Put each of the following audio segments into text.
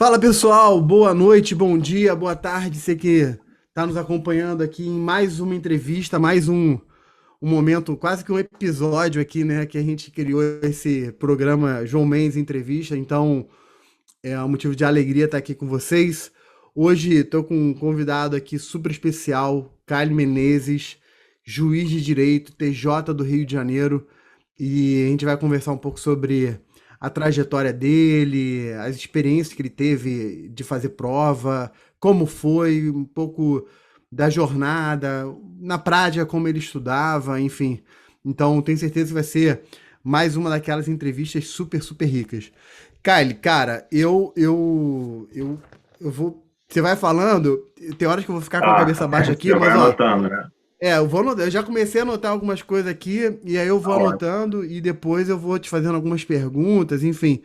Fala pessoal, boa noite, bom dia, boa tarde. Você que está nos acompanhando aqui em mais uma entrevista, mais um momento, quase que um episódio aqui, né? Que a gente criou esse programa João Mendes Entrevista. Então é um motivo de alegria estar aqui com vocês. Hoje estou com um convidado aqui super especial, Caio Menezes, juiz de direito, TJ do Rio de Janeiro. E a gente vai conversar um pouco sobre a trajetória dele, as experiências que ele teve de fazer prova, como foi, um pouco da jornada, na prática, como ele estudava, enfim. Então, tenho certeza que vai ser mais uma daquelas entrevistas super, super ricas. Kyle, cara, eu vou. Você vai falando, tem horas que eu vou ficar com a Ah, cabeça baixa aqui, você vai mas ó, anotando, né? eu já comecei a anotar algumas coisas aqui, e aí eu Tá vou ótimo. anotando e depois eu vou te fazendo algumas perguntas, enfim.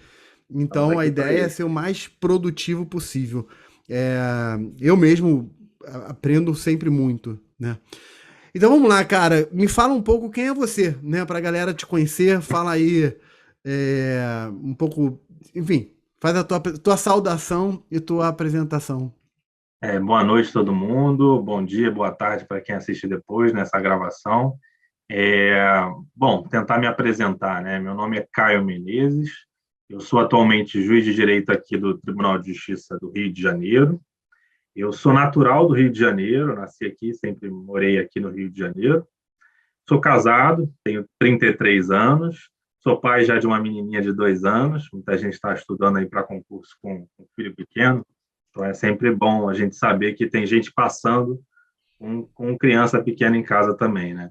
Estamos Então a aqui para ideia é isso. ser o mais produtivo possível. É, eu mesmo aprendo sempre muito, né? Então vamos lá, cara. Me fala um pouco quem é você, né? Pra galera te conhecer, fala aí um pouco, enfim, faz a tua saudação e tua apresentação. Boa noite, todo mundo. Bom dia, boa tarde para quem assiste depois nessa gravação. É, Bom, tentar me apresentar, né? Meu nome é Caio Menezes. Eu sou atualmente juiz de direito aqui do Tribunal de Justiça do Rio de Janeiro. Eu sou natural do Rio de Janeiro, nasci aqui, sempre morei aqui no Rio de Janeiro. Sou casado, tenho 33 anos, sou pai já de uma menininha de 2 anos. Muita gente está estudando aí para concurso com filho pequeno, então é sempre bom a gente saber que tem gente passando com criança pequena em casa também, né?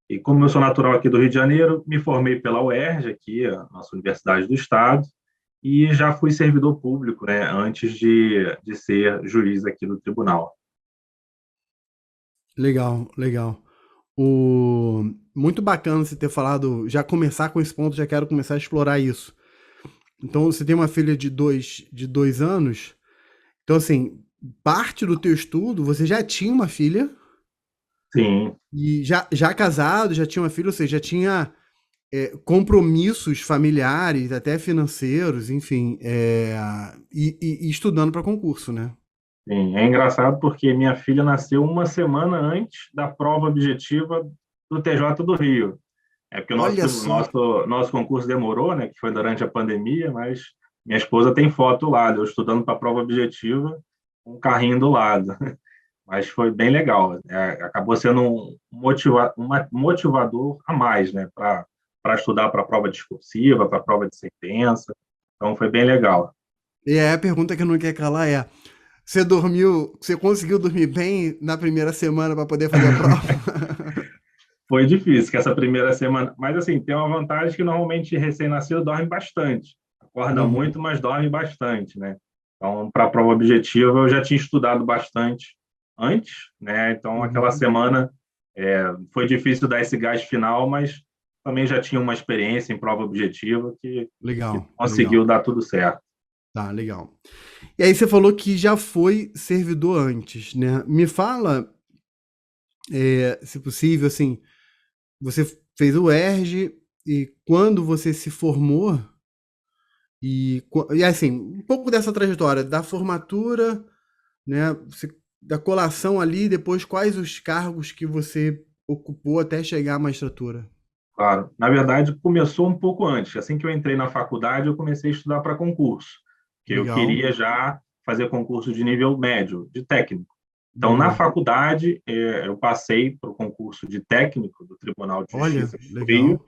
E como eu sou natural aqui do Rio de Janeiro, me formei pela UERJ, aqui, a nossa Universidade do Estado, e já fui servidor público, né, antes de ser juiz aqui do tribunal. Legal, legal. O... Muito bacana você ter falado, já começar com esse ponto, já quero começar a explorar isso. Então, você tem uma filha de dois anos, então, assim, parte do teu estudo, você já tinha uma filha, Sim, e já casado, já tinha uma filha, ou seja, já tinha compromissos familiares, até financeiros, enfim, e estudando para concurso, né? sim, é engraçado porque minha filha nasceu uma semana antes da prova objetiva do TJ do Rio. É porque o Olha nosso, só. nosso, nosso concurso demorou, né, que foi durante a pandemia, mas minha esposa tem foto lá, eu estudando para a prova objetiva, com um carrinho do lado. Mas foi bem legal. Acabou sendo um motivador a mais, né, para estudar para a prova discursiva, para a prova de sentença. Então foi bem legal. E aí a pergunta que não quer calar é: você conseguiu dormir bem na primeira semana para poder fazer a prova? Foi difícil, que essa primeira semana. Mas, assim, tem uma vantagem que normalmente recém-nascido dorme bastante. Acorda Uhum, muito, mas dorme bastante, né? Então, para a prova objetiva, eu já tinha estudado bastante antes, né? Então, aquela uhum. semana foi difícil dar esse gás final, mas também já tinha uma experiência em prova objetiva que Legal, conseguiu legal. dar tudo certo. Tá, legal. E aí você falou que já foi servidor antes, né? Me fala, se possível, assim, você fez o ERJ e quando você se formou, e assim, um pouco dessa trajetória, da formatura, né? Da colação ali, depois quais os cargos que você ocupou até chegar à magistratura? Claro. Na verdade, começou um pouco antes. Assim que eu entrei na faculdade, eu comecei a estudar para concurso, que eu Legal, queria já fazer concurso de nível médio, de técnico. Então, na boa. faculdade, eu passei para o concurso de técnico do Tribunal de Olha, Justiça do legal. Rio.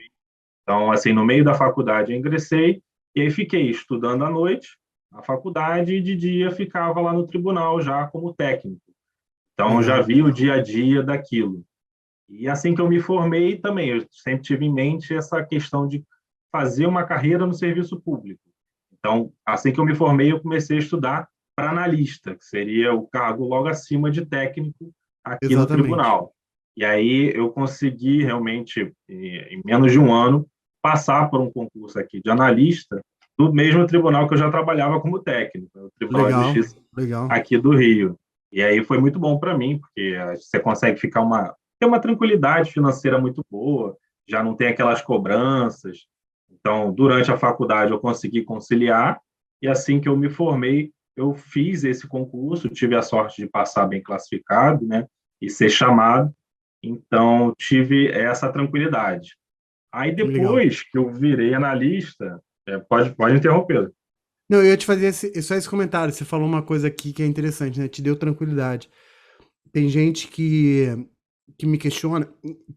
Então, assim, no meio da faculdade, eu ingressei e aí fiquei estudando à noite na faculdade e de dia ficava lá no tribunal já como técnico. Então, já Legal. vi o dia a dia daquilo. E assim que eu me formei também, eu sempre tive em mente essa questão de fazer uma carreira no serviço público. Então, assim que eu me formei, eu comecei a estudar para analista, que seria o cargo logo acima de técnico aqui no Exatamente. tribunal. E aí eu consegui realmente, em menos de um ano, passar por um concurso aqui de analista do mesmo tribunal que eu já trabalhava como técnico, o Tribunal de Legal, Justiça legal. aqui do Rio. E aí foi muito bom para mim, porque você consegue ter uma tranquilidade financeira muito boa, já não tem aquelas cobranças. Então, durante a faculdade eu consegui conciliar, e assim que eu me formei, eu fiz esse concurso, tive a sorte de passar bem classificado, né, e ser chamado, então tive essa tranquilidade. Aí Legal. depois que eu virei analista, pode interromper. Não, eu ia te fazer só esse comentário. Você falou uma coisa aqui que é interessante, né? Te deu tranquilidade. Tem gente que me questiona,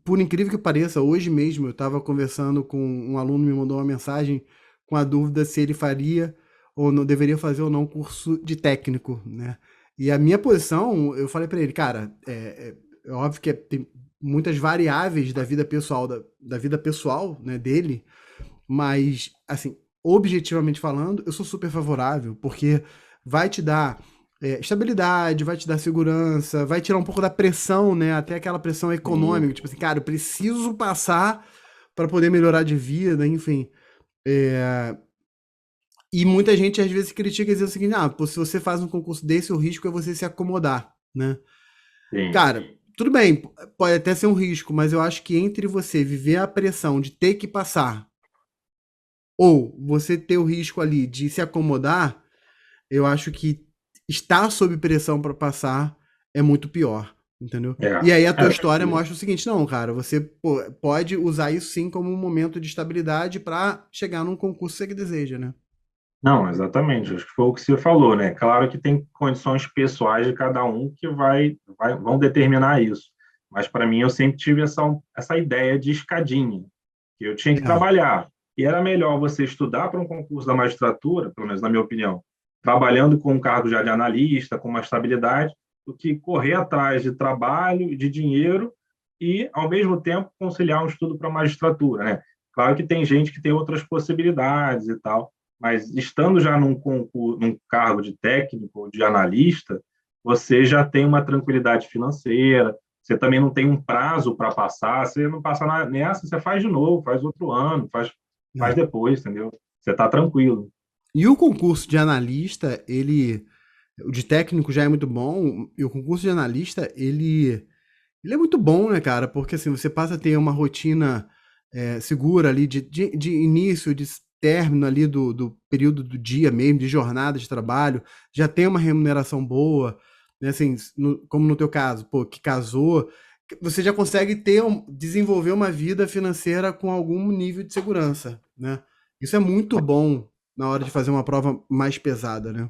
por incrível que pareça, hoje mesmo eu estava conversando com um aluno, me mandou uma mensagem com a dúvida se ele faria ou não deveria fazer ou não curso de técnico, né? E a minha posição, eu falei para ele, cara, é óbvio que tem muitas variáveis da vida pessoal, da vida pessoal, né, dele, mas, assim, objetivamente falando, eu sou super favorável, porque vai te dar estabilidade, vai te dar segurança, vai tirar um pouco da pressão, né? Até aquela pressão Sim, econômica, tipo assim, cara, eu preciso passar para poder melhorar de vida, enfim. E muita gente às vezes critica e diz o seguinte: ah, pô, se você faz um concurso desse, o risco é você se acomodar, né? sim. Cara, tudo bem, pode até ser um risco, mas eu acho que entre você viver a pressão de ter que passar ou você ter o risco ali de se acomodar, eu acho que estar sob pressão para passar é muito pior, entendeu? É, E aí a tua é, história mostra o seguinte, não, cara, você pode usar isso sim como um momento de estabilidade para chegar num concurso que você deseja, né? não, exatamente. Acho que foi o que você falou, né? Claro que tem condições pessoais de cada um que vão determinar isso. Mas para mim eu sempre tive essa ideia de escadinha, que eu tinha que É, trabalhar. E era melhor você estudar para um concurso da magistratura, pelo menos na minha opinião, trabalhando com um cargo já de analista, com uma estabilidade, do que correr atrás de trabalho, de dinheiro e, ao mesmo tempo, conciliar um estudo para a magistratura, né? Claro que tem gente que tem outras possibilidades e tal, mas estando já num concurso, num cargo de técnico ou de analista, você já tem uma tranquilidade financeira, você também não tem um prazo para passar, você não passa nessa, você faz de novo, faz outro ano, faz é. depois, entendeu? Você está tranquilo. E o concurso de analista, o de técnico já é muito bom, e o concurso de analista, ele é muito bom, né, cara? Porque assim, você passa a ter uma rotina segura ali de início, de término ali do período do dia mesmo, de jornada de trabalho, já tem uma remuneração boa, né? Assim, como no teu caso, pô, que casou, você já consegue desenvolver uma vida financeira com algum nível de segurança, né? Isso é muito bom na hora de fazer uma prova mais pesada, né?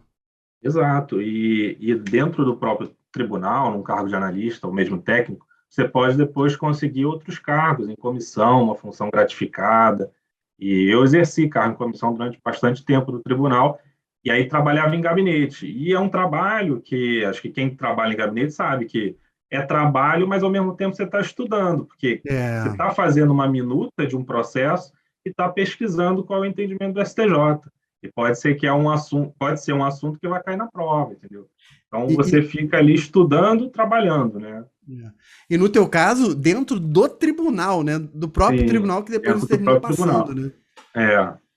Exato. E dentro do próprio tribunal, num cargo de analista ou mesmo técnico, você pode depois conseguir outros cargos, em comissão, uma função gratificada. E eu exerci cargo em comissão durante bastante tempo no tribunal, e aí trabalhava em gabinete. E é um trabalho que, acho que quem trabalha em gabinete sabe que é trabalho, mas ao mesmo tempo você está estudando, porque você É, está fazendo uma minuta de um processo e está pesquisando qual é o entendimento do STJ. E pode ser um assunto que vai cair na prova, entendeu? Então e, você fica ali estudando, trabalhando, né? É. E no teu caso, dentro do tribunal, né? Do próprio Sim, tribunal que depois você dentro do termina próprio passando, tribunal. né?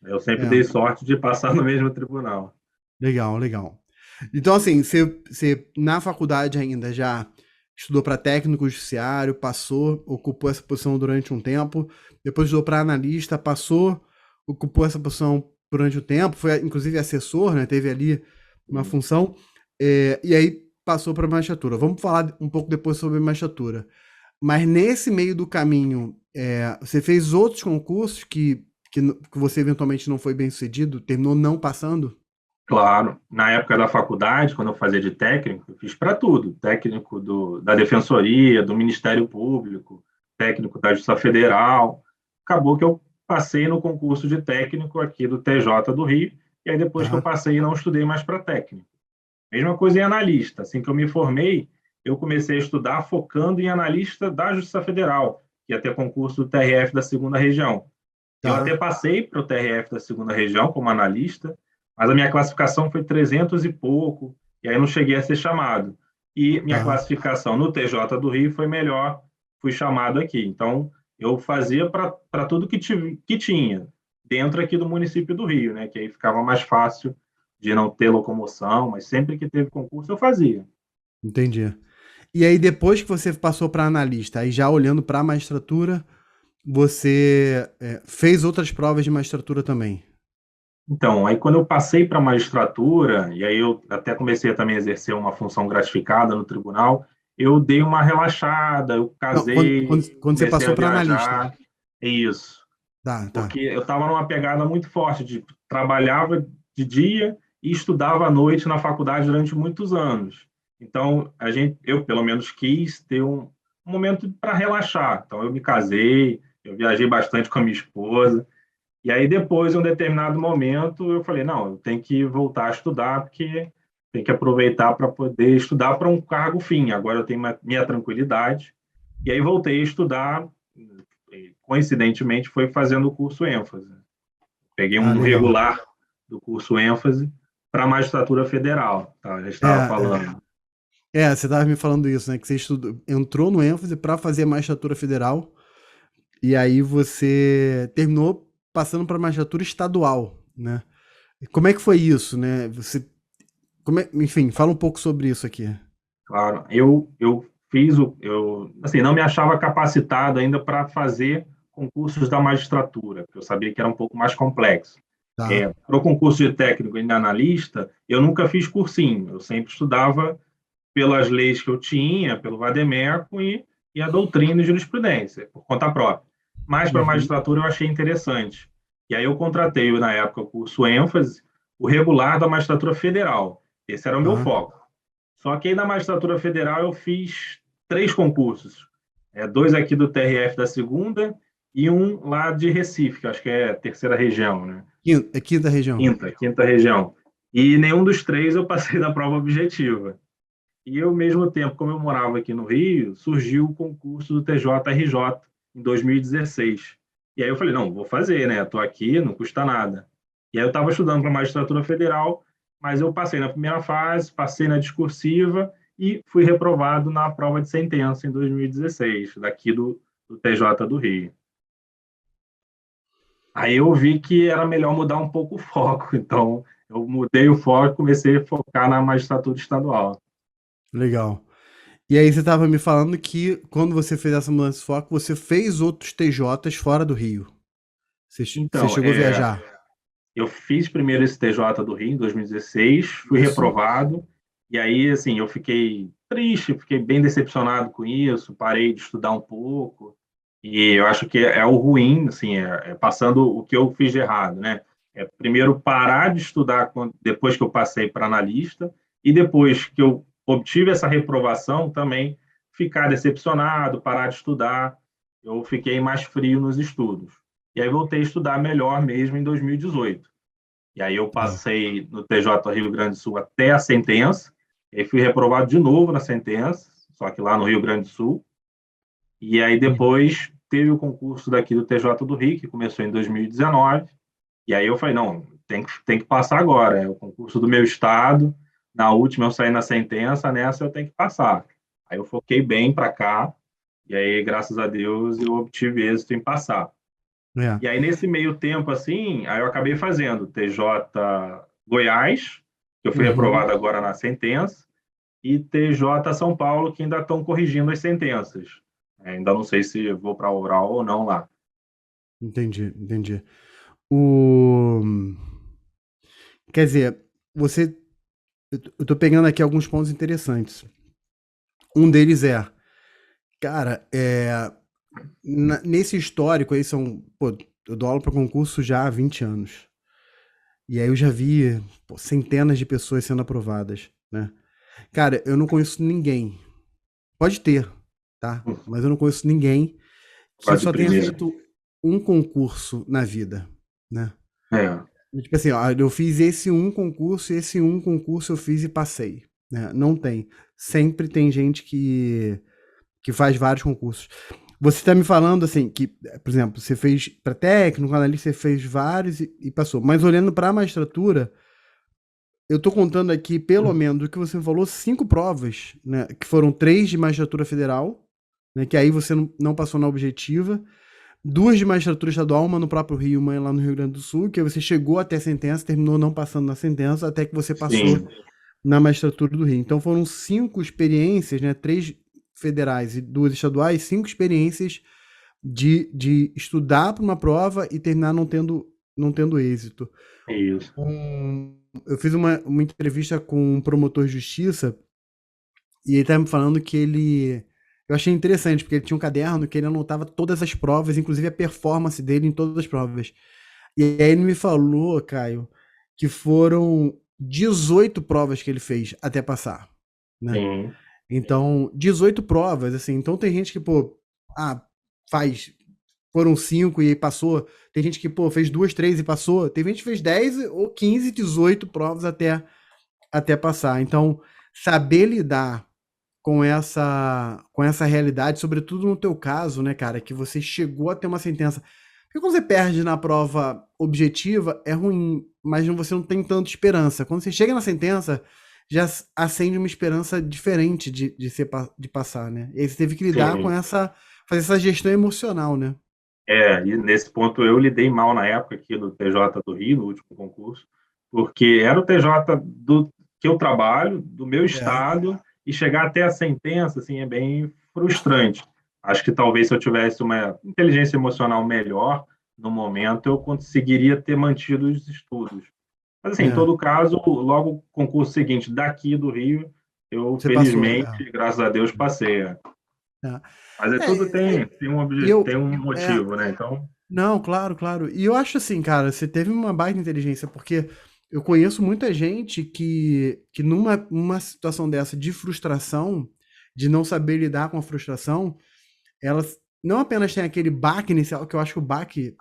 Eu sempre É, dei sorte de passar no mesmo tribunal. legal, legal. Então, assim, você na faculdade ainda já estudou para técnico judiciário, passou, ocupou essa posição durante um tempo, depois estudou para analista, passou, ocupou essa posição durante um tempo, foi inclusive assessor, né? Teve ali uma função, e aí passou para magistratura. Vamos falar um pouco depois sobre magistratura. Mas nesse meio do caminho, você fez outros concursos que você eventualmente não foi bem sucedido, terminou não passando? Claro, na época da faculdade, quando eu fazia de técnico, eu fiz para tudo: técnico da Defensoria, do Ministério Público, técnico da Justiça Federal. Acabou que eu passei no concurso de técnico aqui do TJ do Rio, e aí depois que eu Tá, passei, não estudei mais para técnico. Mesma coisa em analista. Assim que eu me formei, eu comecei a estudar focando em analista da Justiça Federal, que ia ter concurso do TRF da segunda região. Eu até tá. passei para o TRF da segunda região como analista, mas a minha classificação foi 300 e pouco, e aí não cheguei a ser chamado. E minha Tá. classificação no TJ do Rio foi melhor, fui chamado aqui. Então, eu fazia para tudo que tinha, dentro aqui do município do Rio, né? Que aí ficava mais fácil de não ter locomoção, mas sempre que teve concurso eu fazia. Entendi. E aí, depois que você passou para analista, aí já olhando para a magistratura, você fez outras provas de magistratura também. Então, aí quando eu passei para a magistratura, e aí eu até comecei a também exercer uma função gratificada no tribunal, eu dei uma relaxada, eu Não, quando, casei, quando, quando você comecei passou a para analista. viajar, é isso. Tá, tá. Porque eu estava numa pegada muito forte de trabalhava de dia e estudava à noite na faculdade durante muitos anos. Então, eu pelo menos quis ter um momento para relaxar. Então, eu me casei, eu viajei bastante com a minha esposa, e aí depois, em um determinado momento, eu falei, não, eu tenho que voltar a estudar, porque tem que aproveitar para poder estudar para um cargo fim. Agora eu tenho minha tranquilidade. E aí voltei a estudar, e, coincidentemente, foi fazendo o curso ênfase. Peguei Ah, um legal. regular do curso ênfase para a magistratura federal, tá? Já É, estava falando. você estava me falando isso, né? Que você entrou no ênfase para fazer a magistratura federal e aí você terminou passando para a magistratura estadual, né? E como é que foi isso, né? Enfim, fala um pouco sobre isso aqui. Claro, eu assim, não me achava capacitado ainda para fazer concursos da magistratura, porque eu sabia que era um pouco mais complexo. Tá. Para o concurso de técnico e de analista, eu nunca fiz cursinho, eu sempre estudava pelas leis que eu tinha, pelo Vademécum e a doutrina e jurisprudência, por conta própria. Mas para a Uhum. magistratura eu achei interessante. E aí eu contratei, na época, o curso ênfase, o regular da magistratura federal. Esse era o meu Tá. foco. Só que aí na magistratura federal eu fiz 3 concursos. Dois aqui do TRF da segunda e um lá de Recife, que acho que é a terceira região, né? Quinta região. Quinta região. E nenhum dos 3 eu passei da prova objetiva. E ao mesmo tempo, como eu morava aqui no Rio, surgiu o concurso do TJRJ em 2016. E aí eu falei, não, vou fazer, né? Estou aqui, não custa nada. E aí eu estava estudando para a magistratura federal, mas eu passei na primeira fase, passei na discursiva e fui reprovado na prova de sentença em 2016, daqui do TJ do Rio. Aí eu vi que era melhor mudar um pouco o foco, então eu mudei o foco e comecei a focar na magistratura estadual. Legal. E aí você estava me falando que quando você fez essa mudança de foco, você fez outros TJs fora do Rio. Você Então, chegou a viajar. eu fiz primeiro esse TJ do Rio em 2016, fui Isso. reprovado, e aí, assim, eu fiquei triste, fiquei bem decepcionado com isso, parei de estudar um pouco, e eu acho que é o ruim, assim, passando o que eu fiz de errado, né? Primeiro parar de estudar depois que eu passei para analista, e depois que eu obtive essa reprovação, também ficar decepcionado, parar de estudar, eu fiquei mais frio nos estudos. E aí voltei a estudar melhor mesmo em 2018. E aí eu Tá. passei no TJ Rio Grande do Sul até a sentença, e aí fui reprovado de novo na sentença, só que lá no Rio Grande do Sul. E aí Uhum. depois teve o concurso daqui do TJ do Rio, que começou em 2019. E aí eu falei, não, tem que passar agora. É o concurso do meu estado. Na última eu saí na sentença, nessa eu tenho que passar. Aí eu foquei bem para cá. E aí, graças a Deus, eu obtive êxito em passar. É. E aí, nesse meio tempo, assim, aí eu acabei fazendo TJ Goiás, que eu fui Uhum. reprovado agora na sentença, e TJ São Paulo, que ainda estão corrigindo as sentenças. Ainda não sei se vou para oral ou não lá. Entendi, entendi. O... Quer dizer, você. Eu tô pegando aqui alguns pontos interessantes. Um deles é, cara, nesse histórico aí são. Pô, eu dou aula para concurso já há 20 anos. E aí eu já vi, pô, centenas de pessoas sendo aprovadas, né? Cara, eu não conheço ninguém. Pode ter, tá? Mas eu não conheço ninguém que Quase de só tenha primeira. feito um concurso na vida, né? É, Tipo assim, ó, eu fiz esse um concurso e esse um concurso eu fiz e passei, né? Não tem. Sempre tem gente que faz vários concursos. Você está me falando assim que, por exemplo, você fez para técnico, analista, você fez vários e passou. Mas olhando para a magistratura, eu tô contando aqui, pelo menos, o que você falou, 5 provas, né? Que foram 3 de magistratura federal, né? Que aí você não passou na objetiva. 2 de magistratura estadual, uma no próprio Rio, uma lá no Rio Grande do Sul, que aí você chegou até a sentença, terminou não passando na sentença, até que você passou sim. na magistratura do Rio. Então foram 5 experiências, né? 3 federais e 2 estaduais, 5 experiências de estudar para uma prova e terminar não tendo êxito. Isso. Eu fiz uma entrevista com um promotor de justiça e ele estava me falando que ele. Eu achei interessante, porque ele tinha um caderno que ele anotava todas as provas, inclusive a performance dele em todas as provas. E aí ele me falou, Caio, que foram 18 provas que ele fez até passar, né? Sim, Então, 18 provas, assim. Então tem gente que, pô, ah, faz. Foram 5 e aí passou. Tem gente que, pô, fez 2, 3 e passou. Tem gente que fez 10 ou 15, 18 provas até passar. Então, saber lidar com essa realidade, sobretudo no teu caso, né, cara, que você chegou a ter uma sentença. Porque quando você perde na prova objetiva, é ruim, mas você não tem tanta esperança. Quando você chega na sentença, já acende uma esperança diferente de passar, né? E aí você teve que lidar com sim. fazer essa gestão emocional, né? E nesse ponto eu lidei mal na época aqui do TJ do Rio, no último concurso, porque era o TJ que eu trabalho, do meu É, estado, e chegar até a sentença, assim, é bem frustrante. Acho que talvez se eu tivesse uma inteligência emocional melhor no momento, eu conseguiria ter mantido os estudos. Mas, assim, em é. todo caso, logo o concurso seguinte daqui do Rio, eu, Você passou, é. felizmente, graças a Deus, passei. Mas tudo É, tem eu, um é, motivo, né? Então, não, claro, claro. E eu acho assim, cara, você teve uma baita inteligência, porque eu conheço muita gente que numa situação dessa de frustração, de não saber lidar com a frustração, elas não apenas têm aquele baque inicial, que eu acho que o baque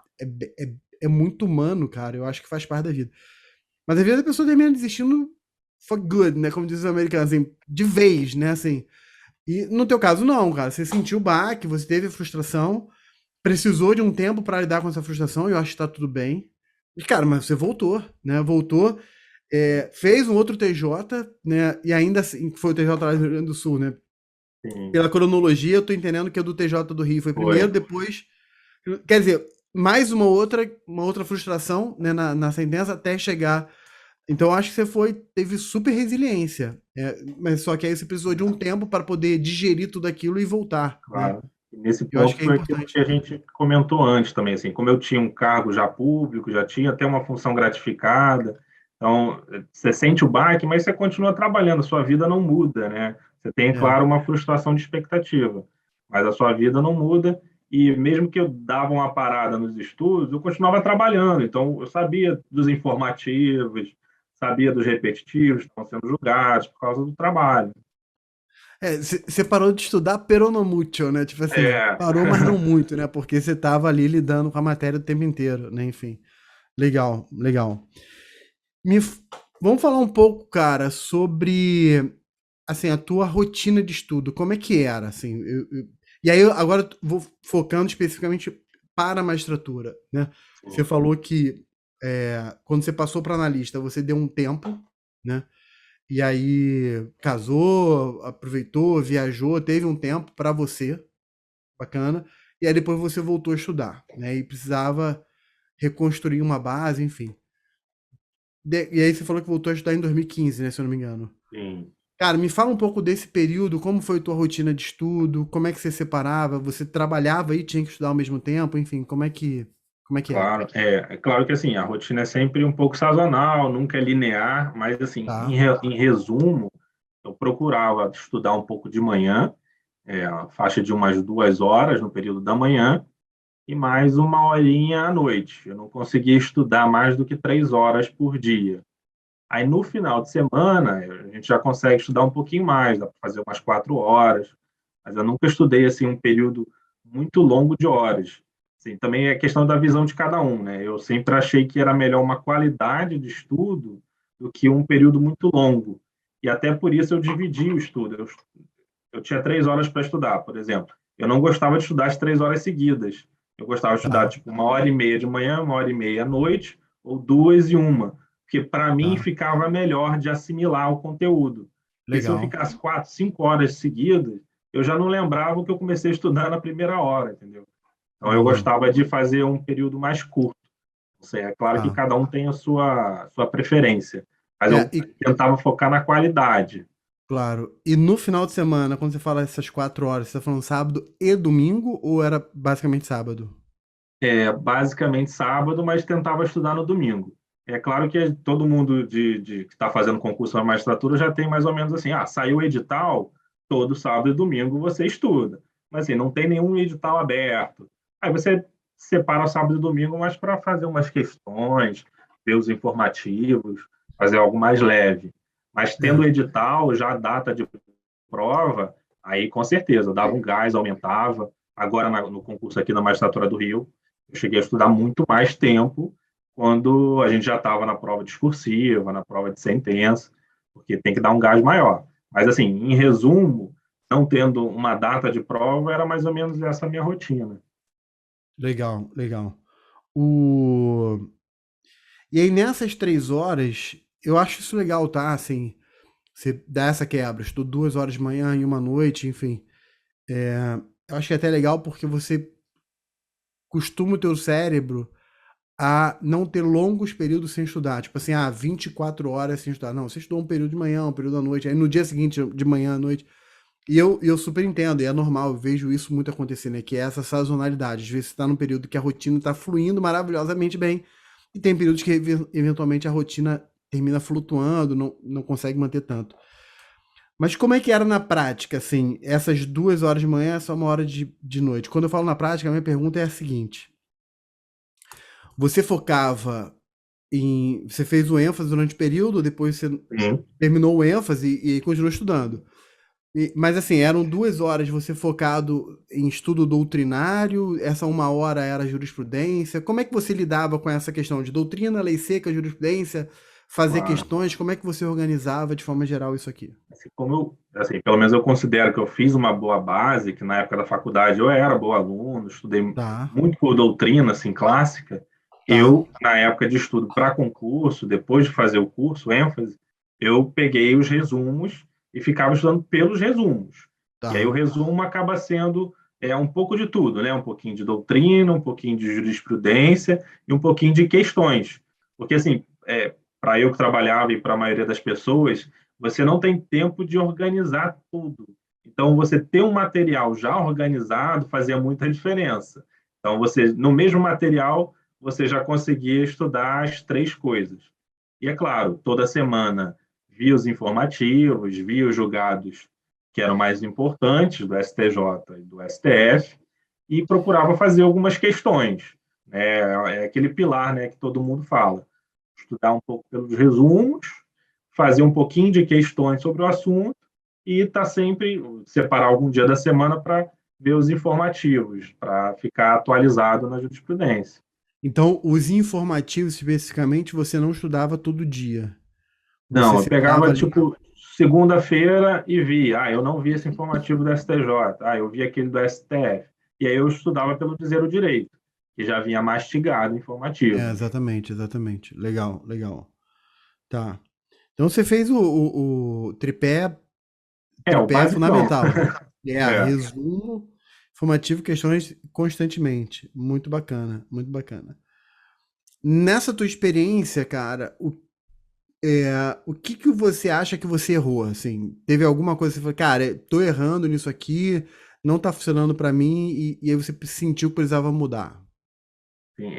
é muito humano, cara, eu acho que faz parte da vida. Mas às vezes a pessoa termina desistindo for good, né? Como diz os americanos, assim, de vez, né? Assim, e no teu caso, não, cara. Você sentiu o baque, você teve frustração, precisou de um tempo para lidar com essa frustração, e eu acho que tá tudo bem. E, cara, mas você voltou, né? Voltou, fez um outro TJ, né? E ainda assim, que foi o TJ lá do Rio Grande do Sul, né? sim, Pela cronologia, eu tô entendendo que o do TJ do Rio foi primeiro, foi. depois. Quer dizer, mais uma outra frustração, né, na sentença até chegar. Então, eu acho que você teve super resiliência. Mas só que aí você precisou de um tempo para poder digerir tudo aquilo e voltar, né? Claro. E nesse Eu acho ponto que é foi aquilo importante que a isso. gente comentou antes também, assim, como eu tinha um cargo já público, já tinha até uma função gratificada, então você sente o baque, mas você continua trabalhando, a sua vida não muda, né? Você tem, É, claro, uma frustração de expectativa, mas a sua vida não muda, e mesmo que eu dava uma parada nos estudos, eu continuava trabalhando, então eu sabia dos informativos, sabia dos repetitivos que estão sendo julgados por causa do trabalho. você parou de estudar pero no mucho, né? Tipo assim, É, parou, mas não muito, né? Porque você tava ali lidando com a matéria o tempo inteiro, né? Enfim, legal, legal. Me, f- Vamos falar um pouco, cara, sobre assim a tua rotina de estudo. Como é que era, assim? E aí agora eu vou focando especificamente para a magistratura, né? Você sim, falou que quando você passou para analista, você deu um tempo, né? E aí casou, aproveitou, viajou, teve um tempo para você, bacana. E aí depois você voltou a estudar, né? E precisava reconstruir uma base, enfim. E aí você falou que voltou a estudar em 2015, né, se eu não me engano. sim. Cara, me fala um pouco desse período, como foi tua rotina de estudo, como é que você separava, você trabalhava e tinha que estudar ao mesmo tempo, enfim, como é que era? Claro, é claro que assim, a rotina é sempre um pouco sazonal, nunca é linear, mas assim, Tá, em resumo, eu procurava estudar um pouco de manhã, a faixa de umas 2 horas no período da manhã, e mais uma horinha à noite. Eu não conseguia estudar mais do que 3 horas por dia. Aí no final de semana, a gente já consegue estudar um pouquinho mais, dá para fazer umas 4 horas, mas eu nunca estudei assim um período muito longo de horas. Assim, também é questão da visão de cada um, né? Eu sempre achei que era melhor uma qualidade de estudo do que um período muito longo. E até por isso eu dividi o estudo. Eu tinha 3 horas para estudar, por exemplo. Eu não gostava de estudar as 3 horas seguidas. Eu gostava de estudar tá, tipo 1 hora e meia de manhã, 1 hora e meia à noite, ou 2 e 1, porque para mim tá, ficava melhor de assimilar o conteúdo. Porque se eu legal. ficasse 4, 5 horas seguidas, eu já não lembrava o que eu comecei a estudar na primeira hora, entendeu? Então eu Boa, gostava de fazer um período mais curto. Não sei, é claro que tá. cada um tem a sua preferência, mas eu E tentava focar na qualidade. claro, e no final de semana, quando você fala essas 4 horas, você tá falando sábado e domingo ou era basicamente sábado? Basicamente sábado, mas tentava estudar no domingo. É claro que todo mundo que está fazendo concurso na magistratura já tem mais ou menos assim, saiu o edital, todo sábado e domingo você estuda. Mas assim, não tem nenhum edital aberto. Aí você separa o sábado e domingo, mas para fazer umas questões, ver os informativos, fazer algo mais leve. Mas tendo o É, edital, já a data de prova, aí com certeza, dava um gás, aumentava. Agora, no concurso aqui na Magistratura do Rio, eu cheguei a estudar muito mais tempo quando a gente já estava na prova discursiva, na prova de sentença, porque tem que dar um gás maior. Mas, assim, em resumo, não tendo uma data de prova, era mais ou menos essa minha rotina. legal, legal. O... E aí, nessas 3 horas, eu acho isso legal, tá? Assim, você dá essa quebra, estudo 2 horas de manhã e uma noite, enfim. Eu acho que é até legal porque você costuma o teu cérebro a não ter longos períodos sem estudar. Tipo assim, 24 horas sem estudar. Não, você estudou um período de manhã, um período à noite, aí no dia seguinte, de manhã à noite. E eu super entendo, e é normal, eu vejo isso muito acontecer, né? Que é essa sazonalidade. Às vezes você está num período que a rotina está fluindo maravilhosamente bem, e tem períodos que eventualmente a rotina termina flutuando, não consegue manter tanto. Mas como é que era na prática, assim, essas 2 horas de manhã, essa 1 hora de noite? Quando eu falo na prática, a minha pergunta é a seguinte: você focava em. Você fez o ênfase durante o período, depois você Sim. terminou o ênfase e continuou estudando. Mas assim, eram 2 horas você focado em estudo doutrinário, essa 1 hora era jurisprudência. Como é que você lidava com essa questão de doutrina, lei seca, jurisprudência, fazer Claro. questões? Como é que você organizava de forma geral isso aqui? Assim, pelo menos eu considero que eu fiz uma boa base, que na época da faculdade eu era bom aluno, estudei Tá, muito por doutrina, assim, clássica. tá, Eu, na época de estudo para concurso, depois de fazer o curso, ênfase, eu peguei os resumos e ficava estudando pelos resumos. E aí o tá. resumo acaba sendo um pouco de tudo, né? Um pouquinho de doutrina, um pouquinho de jurisprudência e um pouquinho de questões. Porque, assim, para eu que trabalhava e para a maioria das pessoas, você não tem tempo de organizar tudo. Então, você ter um material já organizado fazia muita diferença. Então, no mesmo material, você já conseguia estudar as três coisas. E é claro, toda semana via os informativos, via os julgados que eram mais importantes do STJ e do STF e procurava fazer algumas questões. É aquele pilar, né, que todo mundo fala. Estudar um pouco pelos resumos, fazer um pouquinho de questões sobre o assunto e estar sempre, separar algum dia da semana para ver os informativos, para ficar atualizado na jurisprudência. Então, os informativos especificamente você não estudava todo dia. Você Não, eu separava pegava, ali. tipo, segunda-feira e via, eu não vi esse informativo do STJ, eu vi aquele do STF. E aí eu estudava pelo dizer o direito, que já vinha mastigado É, informativos. exatamente, exatamente. Legal, legal. Tá. Então você fez o tripé. O Tripé é basicão. fundamental. É. Resumo, informativo, questões constantemente. Muito bacana, muito bacana. Nessa tua experiência, cara, o que que você acha que você errou, assim? Teve alguma coisa que você falou, cara, tô errando nisso aqui, não tá funcionando pra mim, e aí você sentiu que precisava mudar. Sim,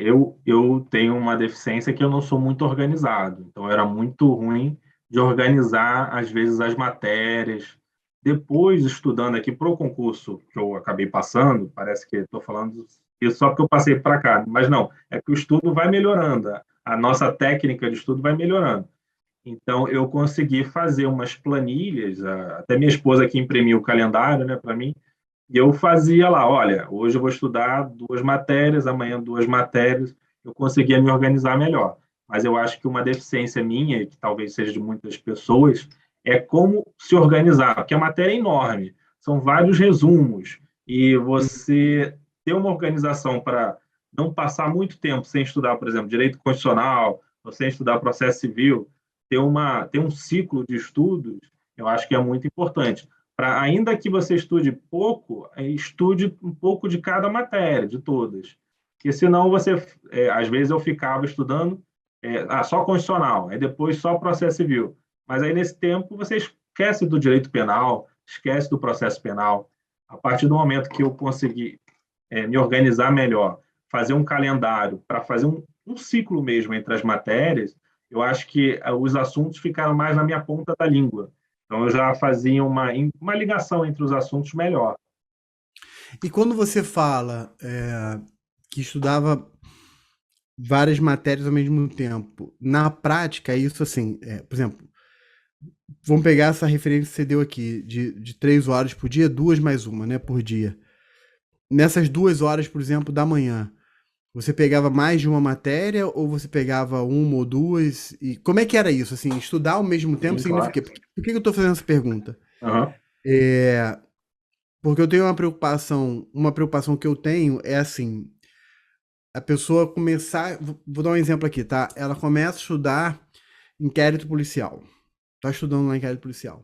eu tenho uma deficiência que eu não sou muito organizado, então era muito ruim de organizar, às vezes, as matérias. Depois, estudando aqui para o concurso que eu acabei passando, parece que estou falando isso só porque eu passei para cá, mas não, é que o estudo vai melhorando, a nossa técnica de estudo vai melhorando. Então, eu consegui fazer umas planilhas, até minha esposa que imprimiu o calendário, né, para mim, e eu fazia lá, olha, hoje eu vou estudar 2 matérias, amanhã 2 matérias, eu conseguia me organizar melhor. Mas eu acho que uma deficiência minha, e que talvez seja de muitas pessoas, é como se organizar, porque a matéria é enorme, são vários resumos, e você ter uma organização para não passar muito tempo sem estudar, por exemplo, direito constitucional, ou sem estudar processo civil, ter um ciclo de estudos, eu acho que é muito importante ainda que você estude pouco, estude um pouco de cada matéria, de todas. Porque senão você, às vezes eu ficava estudando só constitucional, aí depois só processo civil. Mas aí nesse tempo você esquece do direito penal, esquece do processo penal. A partir do momento que eu consegui me organizar melhor, fazer um calendário para fazer um ciclo mesmo entre as matérias, eu acho que os assuntos ficaram mais na minha ponta da língua. Então, eu já fazia uma ligação entre os assuntos melhor. E quando você fala que estudava várias matérias ao mesmo tempo, na prática, isso assim, por exemplo, vamos pegar essa referência que você deu aqui, de 3 horas por dia, 2 mais 1, né, por dia. Nessas 2 horas, por exemplo, da manhã, você pegava mais de uma matéria ou você pegava uma ou duas? E como é que era isso? Assim, estudar ao mesmo tempo Sim, claro. significa. Por que eu estou fazendo essa pergunta? Uhum. Porque eu tenho uma preocupação que eu tenho é assim, a pessoa começar, vou dar um exemplo aqui, tá? Ela começa a estudar inquérito policial. Tá estudando lá inquérito policial.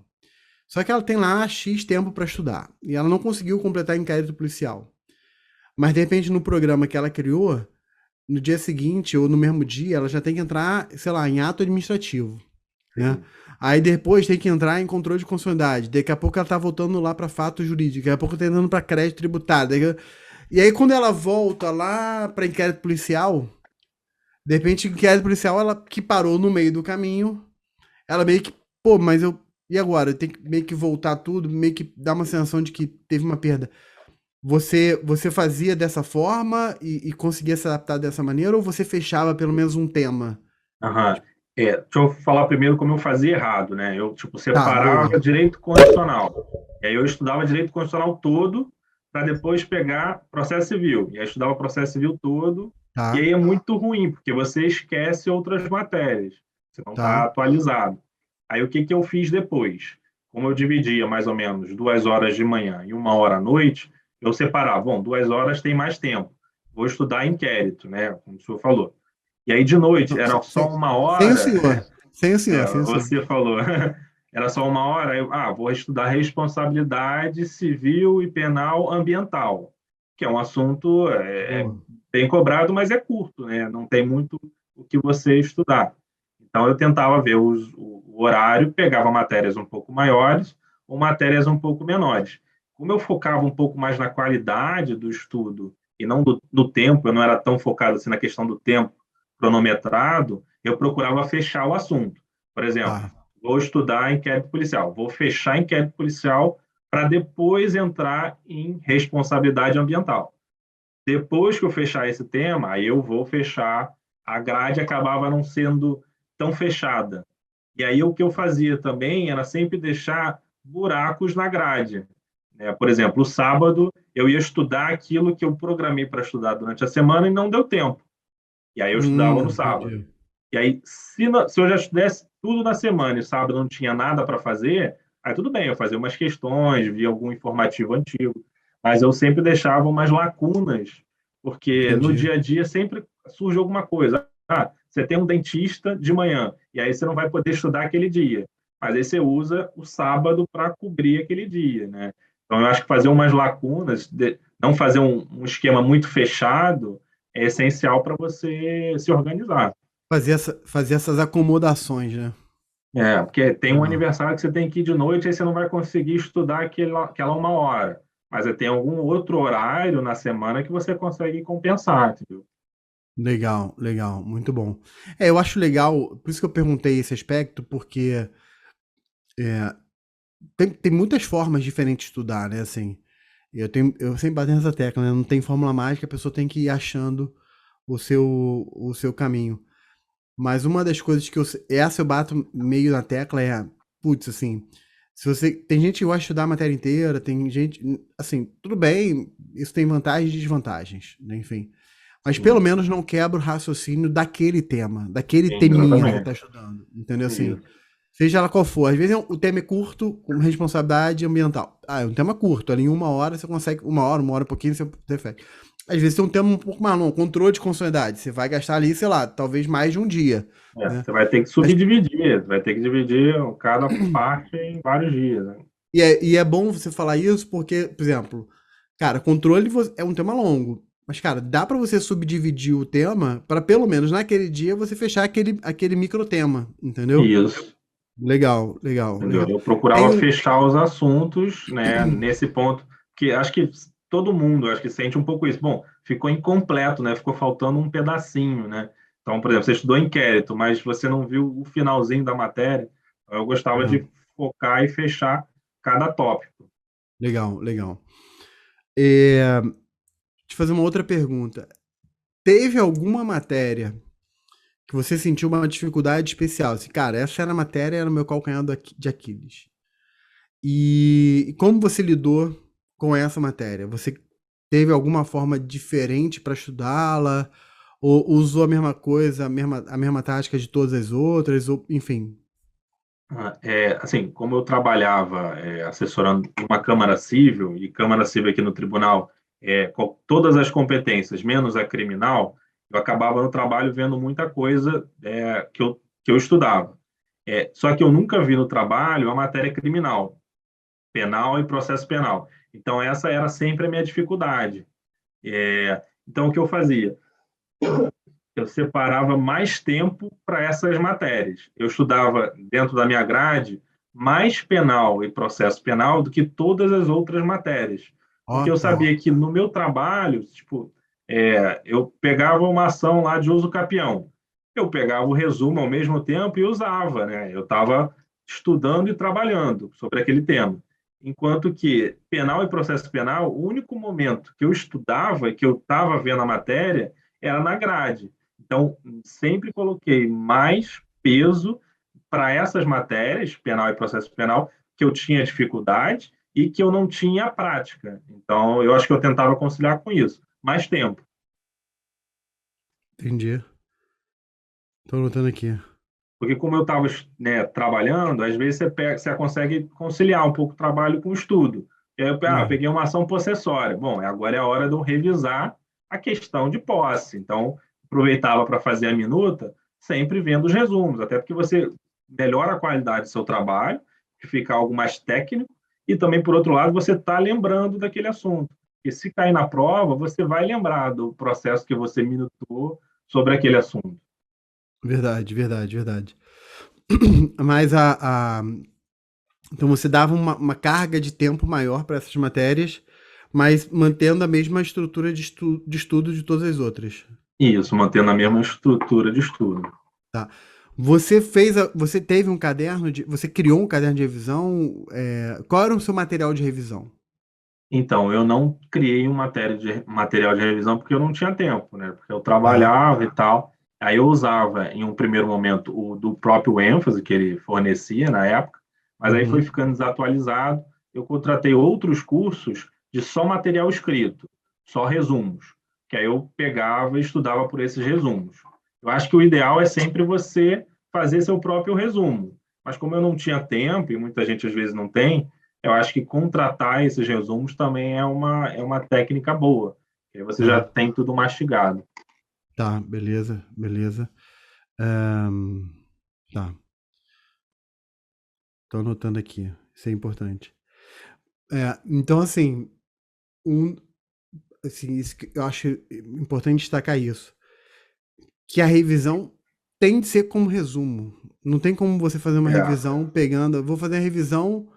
Só que ela tem lá X tempo para estudar e ela não conseguiu completar inquérito policial. Mas de repente no programa que ela criou, no dia seguinte ou no mesmo dia, ela já tem que entrar, sei lá, em ato administrativo, né? Aí depois tem que entrar em controle de constitucionalidade. Daqui a pouco ela tá voltando lá para fato jurídico. Daqui a pouco tá entrando para crédito tributário. E aí quando ela volta lá para inquérito policial, de repente inquérito policial ela que parou no meio do caminho, ela meio que, pô, mas eu e agora? Tem que meio que voltar tudo, meio que dar uma sensação de que teve uma perda. Você fazia dessa forma e conseguia se adaptar dessa maneira ou você fechava pelo menos um tema? Uhum. Deixa eu falar primeiro como eu fazia errado, né? Eu, tipo, Tá, boa. separava direito constitucional. E aí eu estudava direito constitucional todo para depois pegar processo civil. E aí eu estudava processo civil todo. E Tá, aí é muito ruim, porque você esquece outras matérias. Você não está tá. atualizado. Aí o que que eu fiz depois? Como eu dividia mais ou menos 2 horas de manhã e 1 hora à noite, eu separava. Bom, 2 horas tem mais tempo. Vou estudar inquérito, né? Como o senhor falou. E aí, de noite, Não, era só uma sem o hora, senhor. Sem o senhor, sem o senhor. você falou, era só 1 hora, vou estudar responsabilidade civil e penal ambiental, que é um assunto Boa. bem cobrado, mas é curto, né? Não tem muito o que você estudar. Então, eu tentava ver o horário, pegava matérias um pouco maiores ou matérias um pouco menores. Como eu focava um pouco mais na qualidade do estudo e não do tempo, eu não era tão focado assim na questão do tempo cronometrado, eu procurava fechar o assunto. Por exemplo, Tá. vou estudar inquérito policial, vou fechar inquérito policial para depois entrar em responsabilidade ambiental. Depois que eu fechar esse tema, aí eu vou fechar. A grade acabava não sendo tão fechada. E aí o que eu fazia também era sempre deixar buracos na grade. Por exemplo, o sábado eu ia estudar aquilo que eu programei para estudar durante a semana e não deu tempo. E aí eu estudava no sábado. Entendi. E aí, se eu já estudesse tudo na semana e sábado não tinha nada para fazer, aí tudo bem, eu fazia umas questões, via algum informativo antigo, mas eu sempre deixava umas lacunas, porque no Entendi. dia a dia sempre surge alguma coisa. Você tem um dentista de manhã, e aí você não vai poder estudar aquele dia, mas aí você usa o sábado para cobrir aquele dia, né? Então, eu acho que fazer umas lacunas, não fazer um esquema muito fechado, é essencial para você se organizar. Fazer essas acomodações, né? Porque tem um Legal. aniversário que você tem que ir de noite, aí você não vai conseguir estudar aquela 1 hora. Mas aí tem algum outro horário na semana que você consegue compensar, entendeu? Legal, legal, muito bom. Eu acho legal, por isso que eu perguntei esse aspecto, porque tem muitas formas diferentes de estudar, né? Assim, eu sempre bato nessa tecla, né? Não tem fórmula mágica, a pessoa tem que ir achando o seu caminho. Mas uma das coisas que essa eu bato meio na tecla putz, assim, se você, tem gente que gosta de estudar a matéria inteira, tem gente, assim, tudo bem, isso tem vantagens e desvantagens, né? Enfim. Mas pelo Sim, menos não quebra o raciocínio daquele tema, daquele sim, teminha que tá exatamente. estudando, entendeu? Assim, Isso. seja lá qual for. Às vezes o tema é curto, com responsabilidade ambiental. É um tema curto, ali em 1 hora você consegue, 1 hora e pouquinho você faz. Às vezes tem um tema um pouco mais longo, controle de constitucionalidade. Você vai gastar ali, sei lá, talvez mais de um dia, né? Você vai ter que Mas, subdividir, vai ter que dividir cada parte em vários dias, né? e é bom você falar isso porque, por exemplo, cara, controle é um tema longo. Mas, cara, dá pra você subdividir o tema para pelo menos naquele dia você fechar aquele micro tema, entendeu? Isso. Legal, legal, Entendeu? legal. Eu procurava Tem. fechar os assuntos, né, nesse ponto, que acho que todo mundo, acho que sente um pouco isso. Bom, ficou incompleto, né? Ficou faltando um pedacinho, né? Então, por exemplo, você estudou inquérito, mas você não viu o finalzinho da matéria. Eu gostava Ah, de focar e fechar cada tópico. legal, legal. É, deixa eu fazer uma outra pergunta. Teve alguma matéria que você sentiu uma dificuldade especial? Assim, cara, essa era a matéria, era o meu calcanhar de Aquiles. E como você lidou com essa matéria? Você teve alguma forma diferente para estudá-la? Ou usou a mesma coisa, a mesma tática de todas as outras? Ou, enfim. Assim, como eu trabalhava assessorando uma Câmara Civil, e Câmara Civil aqui no tribunal, com todas as competências, menos a criminal, eu acabava no trabalho vendo muita coisa que eu estudava. Só que eu nunca vi no trabalho a matéria criminal, penal e processo penal. Então, essa era sempre a minha dificuldade. Então, o que eu fazia? Eu separava mais tempo para essas matérias. Eu estudava dentro da minha grade mais penal e processo penal do que todas as outras matérias, Ó, porque eu tá. sabia que no meu trabalho, tipo, eu pegava uma ação lá de uso capião, eu pegava o resumo ao mesmo tempo e usava, né? Eu estava estudando e trabalhando sobre aquele tema. Enquanto que penal e processo penal, o único momento que eu estudava e que eu estava vendo a matéria era na grade. Então, sempre coloquei mais peso para essas matérias, penal e processo penal, que eu tinha dificuldade e que eu não tinha prática. Então, eu acho que eu tentava conciliar com isso. Mais tempo. Entendi. Tô anotando aqui. Porque como eu estava, né, trabalhando, às vezes você consegue conciliar um pouco o trabalho com o estudo. E aí É. peguei uma ação possessória. Bom, agora é a hora de eu revisar a questão de posse. Então, aproveitava para fazer a minuta, sempre vendo os resumos, até porque você melhora a qualidade do seu trabalho, que fica algo mais técnico, e também, por outro lado, você está lembrando daquele assunto. E se cair na prova, você vai lembrar do processo que você minutou sobre aquele assunto. Verdade, verdade, verdade. Mas então você dava uma carga de tempo maior para essas matérias, mas mantendo a mesma estrutura de estudo de todas as outras. Isso, mantendo a mesma estrutura de estudo. Tá. Você teve um caderno você criou um caderno de revisão? Qual era o seu material de revisão? Então, eu não criei material de revisão porque eu não tinha tempo, né? Porque eu Tá. trabalhava e tal. Aí eu usava, em um primeiro momento, o do próprio ênfase que ele fornecia na época, mas aí foi Uhum. ficando desatualizado. Eu contratei outros cursos de só material escrito, só resumos, que aí eu pegava e estudava por esses resumos. Eu acho que o ideal é sempre você fazer seu próprio resumo, mas como eu não tinha tempo, e muita gente às vezes não tem, eu acho que contratar esses resumos também é uma técnica boa. Aí você já Tá, tem tudo mastigado. tá, beleza, beleza. Ahn, tá, tô anotando aqui. Isso é importante. Então, um, eu acho importante destacar isso. Que a revisão tem de ser como resumo. Não tem como você fazer uma É, revisão pegando. Vou fazer a revisão,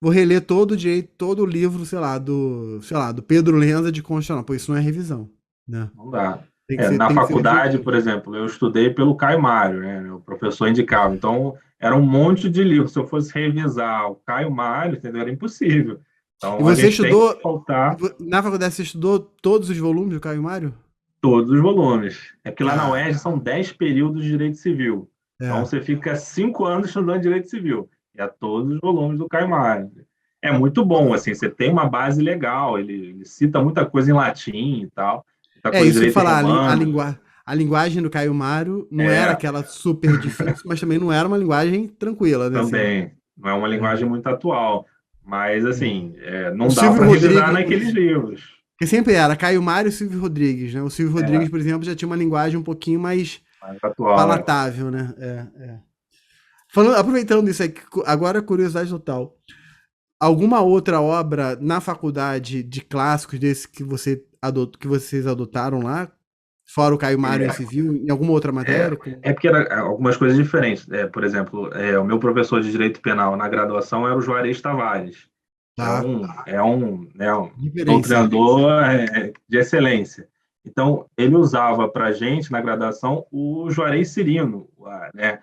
vou reler todo o direito, todo o livro, sei lá, do Pedro Lenza de Constitucional. Pô, isso não é revisão, né? não dá. Tem que ser, Na tem que ser os faculdade, resumos. por exemplo, eu estudei pelo Caio Mário, né? Meu professor indicava. Então, era um monte de livros. Se eu fosse revisar o Caio Mário, entendeu? Era impossível. E Então, a você gente tem que estudou, faltar na faculdade, você estudou todos os volumes do Caio Mário? todos os volumes. É porque lá na UERJ Cara, são 10 períodos de direito civil. Então, é. você fica 5 anos estudando direito civil. E é todos os volumes do Caio Mário. É muito bom, assim, você tem uma base legal, ele cita muita coisa em latim e tal, muita coisa de Isso que eu ia direito falar, romano a linguagem do Caio Mário não era é, aquela super difícil, mas também não era uma linguagem tranquila, né? Assim, também, não é uma é, linguagem muito atual, mas, é. assim, O não dá Silvio para revisar Rodrigues, naqueles livros, que sempre era Caio Mário e Silvio Rodrigues, né? O Silvio é, Rodrigues, por exemplo, já tinha uma linguagem um pouquinho mais mais atual, é. palatável, né? Aproveitando isso aí, agora curiosidade total. Alguma outra obra na faculdade de clássicos desse que vocês adotaram lá, fora o Caio Mário em É, civil, em alguma outra matéria? porque era algumas coisas diferentes. Por exemplo, o meu professor de Direito Penal na graduação era o Juarez Tavares. Tá. Né, um Diferença. doutrinador de excelência. Então, ele usava para a gente, na graduação, o Juarez Cirino, né,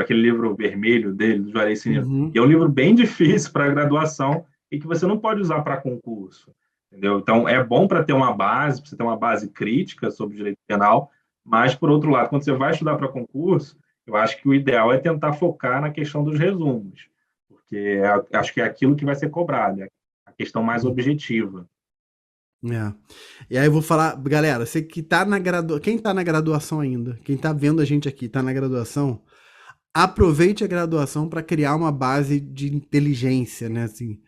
aquele livro vermelho dele, do Juarez Cirino. E é um livro bem difícil para graduação e que você não pode usar para concurso. Entendeu? Então, é bom para ter uma base, para você ter uma base crítica sobre direito penal, mas, por outro lado, quando você vai estudar para concurso, eu acho que o ideal é tentar focar na questão dos resumos, porque acho que é aquilo que vai ser cobrado, é a questão mais objetiva. É. E aí eu vou falar, galera, você que tá quem tá na graduação ainda, quem tá vendo a gente aqui, tá na graduação, aproveite a graduação para criar uma base de inteligência, né? Assim,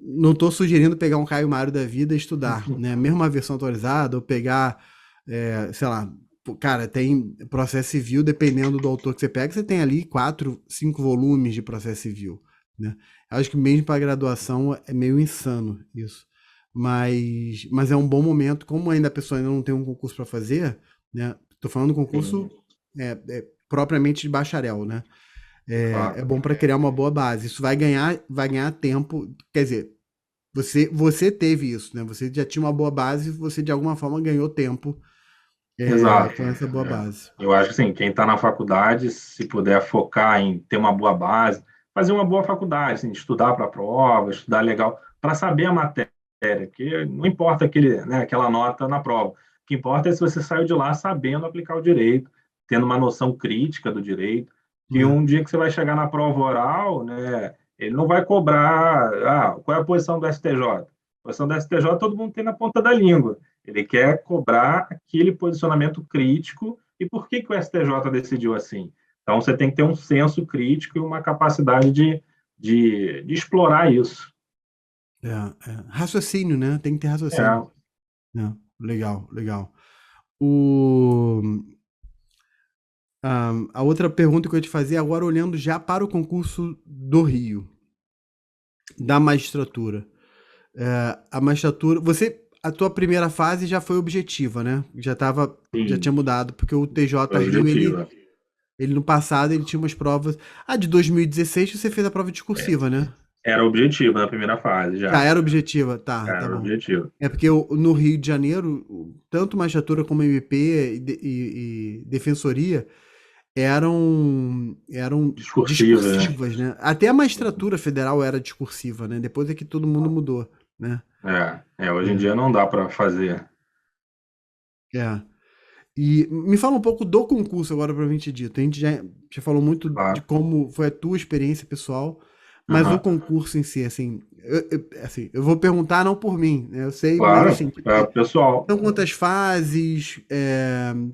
não tô sugerindo pegar um Caio Mário da vida e estudar, né? Mesmo a versão atualizada, ou pegar, sei lá, cara, tem processo civil, dependendo do autor que você pega, você tem ali 4, 5 volumes de processo civil, né? Acho que mesmo para graduação é meio insano isso. Mas é um bom momento, como ainda a pessoa ainda não tem um concurso para fazer, né? Tô falando concurso propriamente de bacharel, né? É bom para criar uma boa base. Isso vai ganhar tempo. Quer dizer, você teve isso, né? Você já tinha uma boa base, você de alguma forma ganhou tempo Exato. com essa boa base. Eu acho que sim, quem está na faculdade, se puder focar em ter uma boa base, fazer uma boa faculdade, assim, estudar para a prova, estudar legal, para saber a matéria, porque não importa aquela nota na prova. O que importa é se você saiu de lá sabendo aplicar o direito, tendo uma noção crítica do direito, que um dia que você vai chegar na prova oral, né, ele não vai cobrar, qual é a posição do STJ? A posição do STJ todo mundo tem na ponta da língua. Ele quer cobrar aquele posicionamento crítico e por que o STJ decidiu assim. Então, você tem que ter um senso crítico e uma capacidade de explorar isso. Raciocínio, né? Tem que ter raciocínio. É. Legal, legal. A outra pergunta que eu ia te fazer agora, olhando já para o concurso do Rio, da magistratura. A magistratura, a tua primeira fase já foi objetiva, né? Já tinha mudado, porque o TJ Rio, ele no passado, ele tinha umas provas. De 2016 você fez a prova discursiva, né? Era objetiva na primeira fase já. Já era objetiva, tá Era bom. objetivo. É porque no Rio de Janeiro, tanto magistratura como MP e defensoria eram discursivas, né? Até a magistratura federal era discursiva, né? Depois é que todo mundo mudou, né? Hoje em dia não dá para fazer. E me fala um pouco do concurso agora, propriamente dito. A gente já falou muito de como foi a tua experiência pessoal, mas o concurso em si, assim, eu vou perguntar não por mim, né? Eu sei, mas assim, pessoal. Então, quantas fases,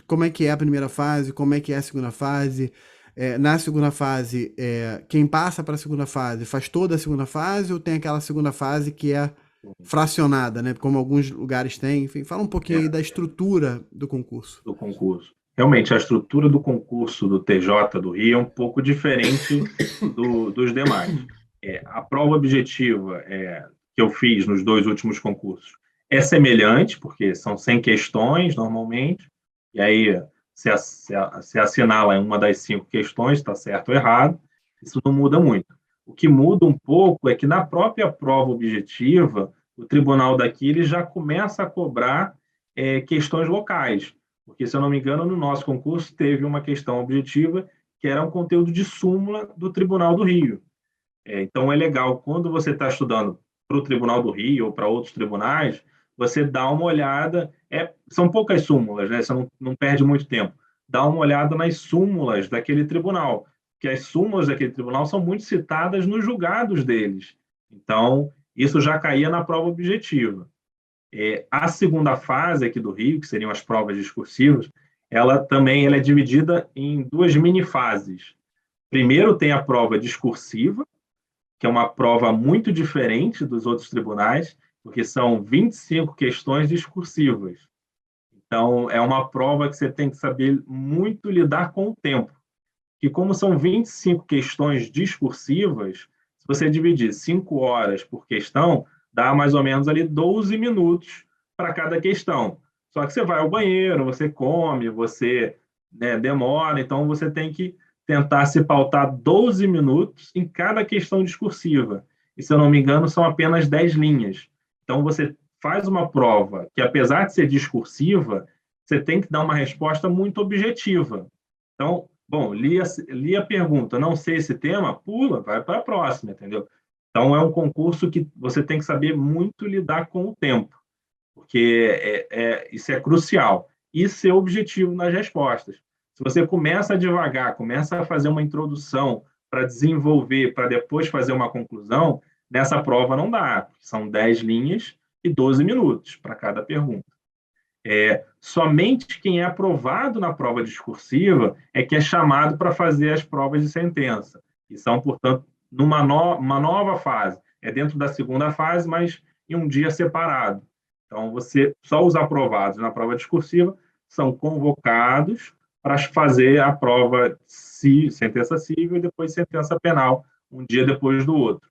como é que é a primeira fase, como é que é a segunda fase? Na segunda fase, quem passa para a segunda fase faz toda a segunda fase ou tem aquela segunda fase que é fracionada, né? Como alguns lugares têm. Enfim, fala um pouquinho aí da estrutura do concurso. Realmente, a estrutura do concurso do TJ do Rio é um pouco diferente dos demais. A prova objetiva que eu fiz nos 2 últimos concursos é semelhante, porque são 100 questões, normalmente, e aí se assinala em uma das 5 questões, está certo ou errado, isso não muda muito. O que muda um pouco é que na própria prova objetiva, o tribunal daqui ele já começa a cobrar questões locais, porque, se eu não me engano, no nosso concurso teve uma questão objetiva que era um conteúdo de súmula do Tribunal do Rio. Então, é legal, quando você está estudando para o Tribunal do Rio ou para outros tribunais, você dá uma olhada, são poucas súmulas, né? Você não perde muito tempo. Dá uma olhada nas súmulas daquele tribunal, que as súmulas daquele tribunal são muito citadas nos julgados deles. Então, isso já caía na prova objetiva. A segunda fase aqui do Rio, que seriam as provas discursivas, ela é dividida em 2 mini-fases. Primeiro tem a prova discursiva, que é uma prova muito diferente dos outros tribunais, porque são 25 questões discursivas. Então, é uma prova que você tem que saber muito lidar com o tempo. E como são 25 questões discursivas, se você dividir 5 horas por questão, dá mais ou menos ali 12 minutos para cada questão. Só que você vai ao banheiro, você come, você demora, então você tem que tentar se pautar 12 minutos em cada questão discursiva. e, se eu não me engano, são apenas 10 linhas. Então, você faz uma prova que, apesar de ser discursiva, você tem que dar uma resposta muito objetiva. Então, bom, li a pergunta, não sei esse tema, pula, vai para a próxima, entendeu? Então, é um concurso que você tem que saber muito lidar com o tempo, porque isso é crucial. E ser objetivo nas respostas. Se você começa devagar, começa a fazer uma introdução para desenvolver, para depois fazer uma conclusão, nessa prova não dá. São 10 linhas e 12 minutos para cada pergunta. Somente quem é aprovado na prova discursiva é que é chamado para fazer as provas de sentença. E são, portanto, uma nova fase. É dentro da segunda fase, mas em um dia separado. Então, só os aprovados na prova discursiva são convocados para fazer a prova sentença civil e depois sentença penal, um dia depois do outro.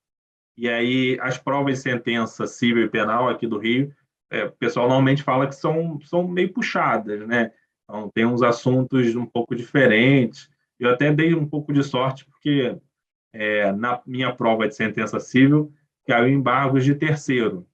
E aí, as provas de sentença civil e penal aqui do Rio, o pessoal normalmente fala que são meio puxadas, né? Então, tem uns assuntos um pouco diferentes. Eu até dei um pouco de sorte, porque na minha prova de sentença civil caiu embargos de terceiro,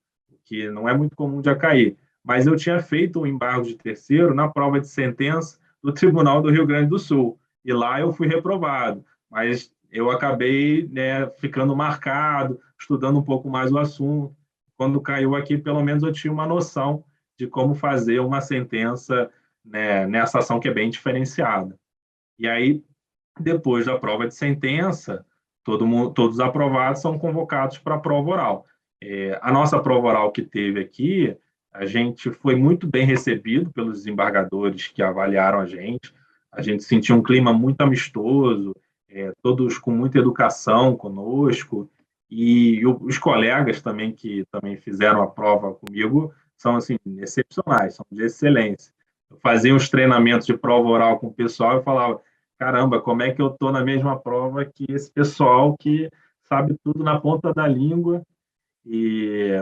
que não é muito comum de cair. Mas eu tinha feito um embargo de terceiro na prova de sentença do Tribunal do Rio Grande do Sul. E lá eu fui reprovado. Mas eu acabei, né, ficando marcado, estudando um pouco mais o assunto. Quando caiu aqui, pelo menos eu tinha uma noção de como fazer uma sentença, né, nessa ação que é bem diferenciada. E aí, depois da prova de sentença, todos os aprovados são convocados para a prova oral. A nossa prova oral que teve aqui, a gente foi muito bem recebido pelos desembargadores que avaliaram a gente sentiu um clima muito amistoso, todos com muita educação conosco, e os colegas também que também fizeram a prova comigo são assim excepcionais, são de excelência. Eu fazia os treinamentos de prova oral com o pessoal e falava, caramba, como é que eu estou na mesma prova que esse pessoal que sabe tudo na ponta da língua?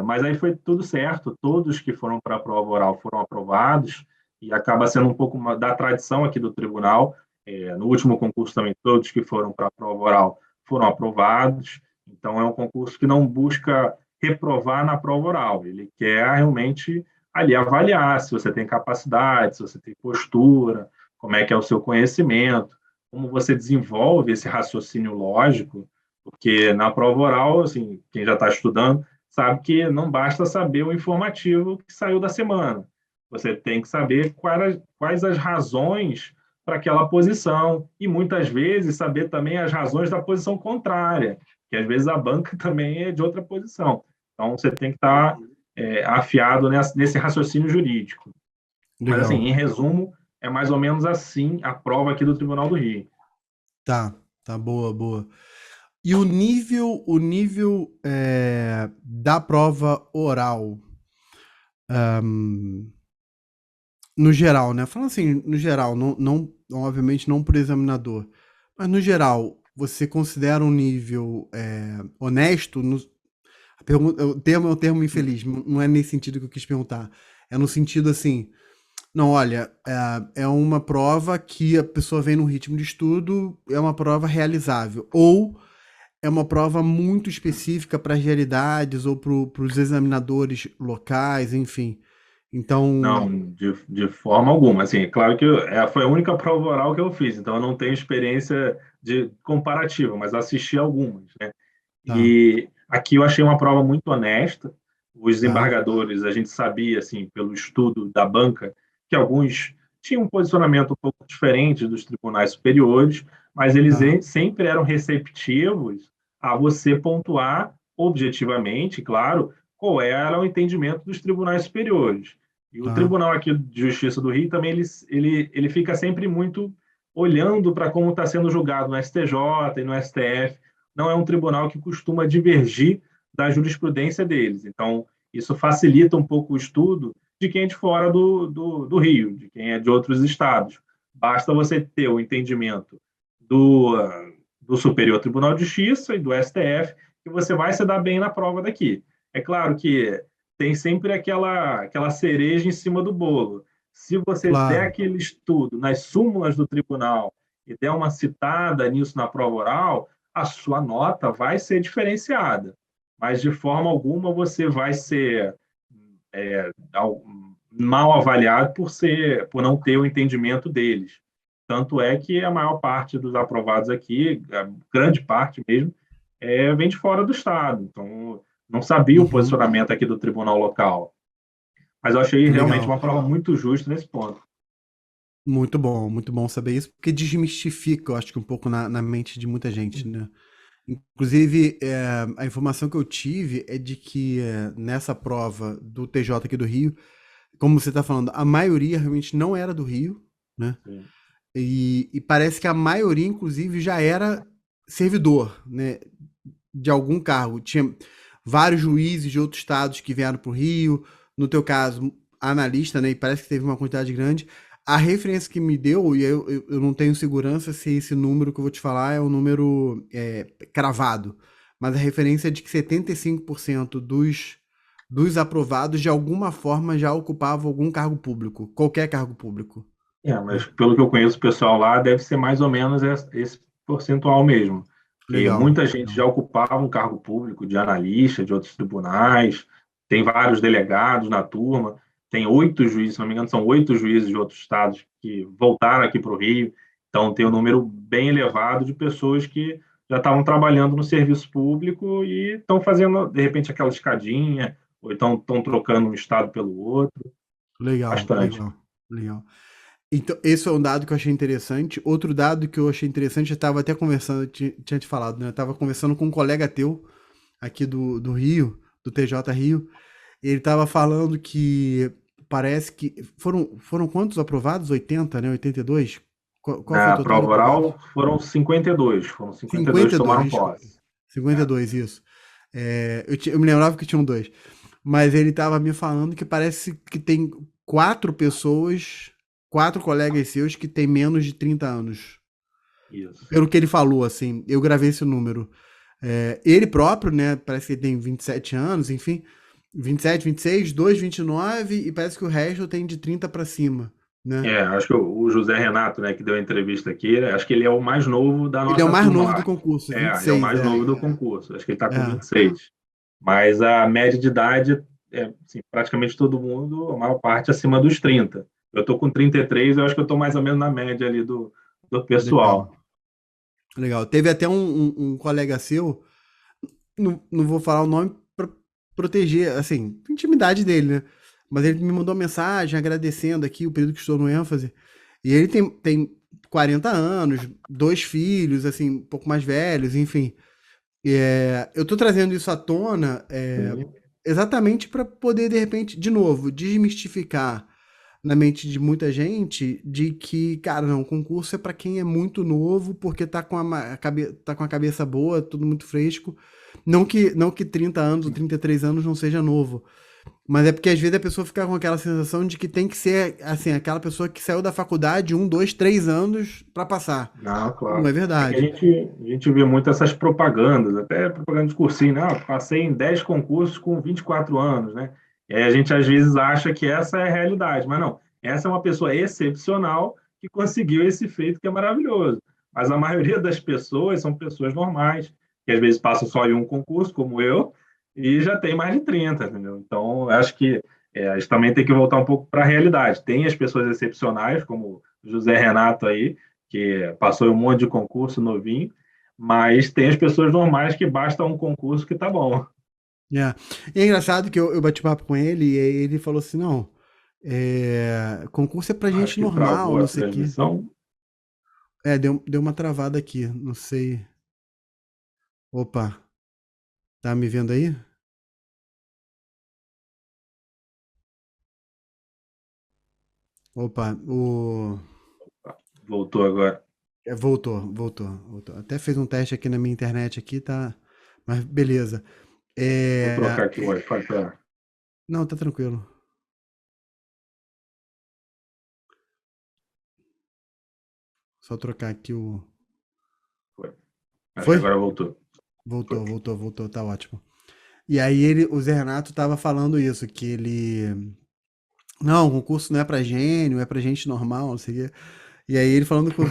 Mas aí foi tudo certo, todos que foram para a prova oral foram aprovados, e acaba sendo um pouco da tradição aqui do tribunal. No último concurso também, todos que foram para a prova oral foram aprovados, então é um concurso que não busca reprovar na prova oral, ele quer realmente ali avaliar se você tem capacidade, se você tem postura, como é que é o seu conhecimento, como você desenvolve esse raciocínio lógico, porque na prova oral, assim, quem já está estudando, sabe que não basta saber o informativo que saiu da semana. Você tem que saber quais as razões para aquela posição e, muitas vezes, saber também as razões da posição contrária, que às vezes a banca também é de outra posição. Então, você tem que estar afiado nesse raciocínio jurídico. Mas, assim, Legal. em resumo, é mais ou menos assim a prova aqui do Tribunal do Rio. Tá, boa, boa. E o nível da prova oral, no geral, né? Falando assim, no geral, obviamente não por examinador, mas no geral, você considera um nível honesto? O termo é um termo infeliz, não é nesse sentido que eu quis perguntar. É no sentido assim, não, olha, é uma prova que a pessoa vem num ritmo de estudo, é uma prova realizável. Ou é uma prova muito específica para as realidades ou para os examinadores locais, enfim. Então, Não, de forma alguma. Assim, é claro que foi a única prova oral que eu fiz, então eu não tenho experiência de comparativa, mas assisti algumas, né? tá, E aqui eu achei uma prova muito honesta. Os tá, desembargadores, a gente sabia, assim, pelo estudo da banca, que alguns tinham um posicionamento um pouco diferente dos tribunais superiores, mas eles tá, sempre eram receptivos a você pontuar objetivamente, claro, qual era o entendimento dos tribunais superiores. E o tá, Tribunal aqui de Justiça do Rio também ele fica sempre muito olhando para como está sendo julgado no STJ e no STF. Não é um tribunal que costuma divergir da jurisprudência deles. Então, isso facilita um pouco o estudo de quem é de fora do Rio, de quem é de outros estados. Basta você ter o entendimento do Superior Tribunal de Justiça e do STF, que você vai se dar bem na prova daqui. É claro que tem sempre aquela cereja em cima do bolo. Se você der claro, aquele estudo nas súmulas do tribunal e der uma citada nisso na prova oral, a sua nota vai ser diferenciada. mas de forma alguma você vai ser é, mal avaliado por não ter o entendimento deles. Tanto é que a maior parte dos aprovados aqui, a grande parte mesmo, vem de fora do estado. Então, não sabia o Uhum. posicionamento aqui do tribunal local. Mas eu achei realmente Legal. uma prova muito justa nesse ponto. Muito bom saber isso, porque desmistifica, eu acho que um pouco na mente de muita gente, né? Inclusive, a informação que eu tive é de que nessa prova do TJ aqui do Rio, como você está falando, a maioria realmente não era do Rio, né? Sim. E parece que a maioria, inclusive, já era servidor, né? De algum cargo. Tinha vários juízes de outros estados que vieram para o Rio, no teu caso, analista, né? E parece que teve uma quantidade grande. A referência que me deu, e eu não tenho segurança se esse número que eu vou te falar é um número cravado, mas a referência é de que 75% dos aprovados de alguma forma já ocupavam algum cargo público, qualquer cargo público, Mas né? pelo que eu conheço o pessoal lá, deve ser mais ou menos esse percentual mesmo. Que Legal, muita gente legal. já ocupava um cargo público de analista de outros tribunais, tem vários delegados na turma, tem 8 juízes, se não me engano, são 8 juízes de outros estados que voltaram aqui para o Rio. Então, tem um número bem elevado de pessoas que já estavam trabalhando no serviço público e estão fazendo, de repente, aquela escadinha, ou então estão trocando um estado pelo outro, Legal, bastante. legal, legal. Então, esse é um dado que eu achei interessante. Outro dado que eu achei interessante, eu estava até conversando, tinha te falado, né? Eu estava conversando com um colega teu aqui do Rio, do TJ Rio. Ele estava falando que parece que foram quantos aprovados? 80, né? 82? Qual foi o Na total de prova aprovados? oral foram 52, foram 52 que 52, tomaram desculpa. posse. É, 52, isso. Eu me lembrava que tinham dois. Mas ele estava me falando que parece que tem quatro pessoas, quatro colegas seus que têm menos de 30 anos. isso. Pelo que ele falou, assim, eu gravei esse número. Ele próprio, né, parece que ele tem 27 anos, enfim, 27, 26, dois 29 e parece que o resto tem de 30 para cima, né? Acho que o José Renato, né, que deu a entrevista aqui, né, acho que ele é o mais novo da Ele é o nossa mais turma novo do lá. concurso, Ele é o 26, mais novo do concurso. Acho que ele está com É, 26. Mas a média de idade assim, praticamente todo mundo, a maior parte, acima dos 30. Eu estou com 33, eu acho que eu estou mais ou menos na média ali do legal, pessoal. legal. Teve até um colega seu, não vou falar o nome para proteger, assim, a intimidade dele, né? Mas ele me mandou uma mensagem agradecendo aqui o período que estou no ênfase. E ele tem 40 anos, dois filhos, assim, um pouco mais velhos, enfim. Eu tô trazendo isso à tona Sim. exatamente para poder, de repente, de novo, desmistificar na mente de muita gente de que, cara, não, concurso é para quem é muito novo, porque tá com a cabeça boa, tudo muito fresco. Não que 30 anos ou 33 anos não seja novo, mas é porque às vezes a pessoa fica com aquela sensação de que tem que ser, assim, aquela pessoa que saiu da faculdade 1, 2, 3 anos para passar. Não, Não claro. é É que verdade. a gente vê muito essas propagandas, até propaganda de cursinho, né? Passei em 10 concursos com 24 anos, né? E aí a gente às vezes acha que essa é a realidade, mas não. Essa é uma pessoa excepcional que conseguiu esse feito que é maravilhoso. Mas a maioria das pessoas são pessoas normais, que às vezes passam só em um concurso, como eu, e já tem mais de 30, entendeu? Então, eu acho que a gente também tem que voltar um pouco para a realidade. Tem as pessoas excepcionais, como o José Renato aí, que passou em um monte de concurso novinho, mas tem as pessoas normais que basta um concurso que tá bom. É. E é engraçado que eu bati papo com ele e aí ele falou assim, não, concurso é pra Acho gente que normal, travou não a sei o quê. transmissão. Deu uma travada aqui, não sei. Opa, tá me vendo aí? Opa, Voltou agora. voltou. Até fez um teste aqui na minha internet aqui, tá, mas beleza. Vou trocar É, aqui o Wi-Fi para. não, tá tranquilo. Só trocar aqui o... Acho que Foi? agora voltou. Foi. Voltou, tá ótimo. E aí o Zé Renato tava falando isso, que ele... Não, o concurso não é pra gênio, é pra gente normal, não sei o quê. E aí ele falando com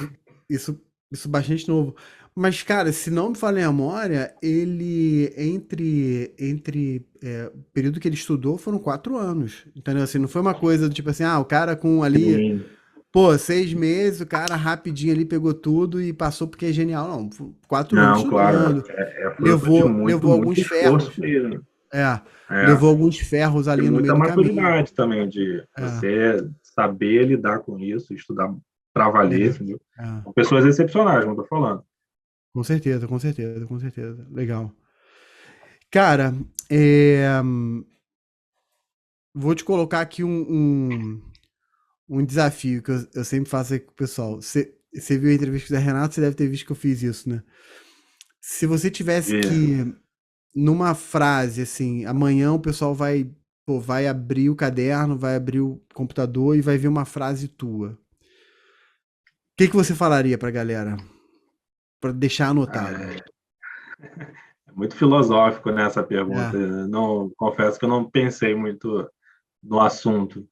isso bastante novo. Mas, cara, se não me falha a memória, ele, o período que ele estudou foram 4 anos, entendeu? Assim, não foi uma coisa do tipo assim, o cara com ali, Sim. pô, 6 meses, o cara rapidinho ali pegou tudo e passou porque é genial. Não, 4 anos Não, claro, estudando, é fruto de levou muito alguns esforço ferros, mesmo. é, É, levou alguns ferros e ali no meio muita do caminho. maturidade também, de É, você saber lidar com isso, estudar para valer, é, entendeu? é. São pessoas excepcionais, como eu tô falando. Com certeza, com certeza, com certeza. Legal. Cara, é, vou te colocar aqui um desafio que eu sempre faço aqui com o pessoal. Você viu a entrevista da Renata, você deve ter visto que eu fiz isso, né? Se você tivesse De, que, numa frase, assim, amanhã o pessoal vai, pô, vai abrir o caderno, vai abrir o computador e vai ver uma frase tua. O que que você falaria pra galera? Pra deixar anotado. é, é muito filosófico nessa pergunta. É, Não, confesso que eu não pensei muito no assunto.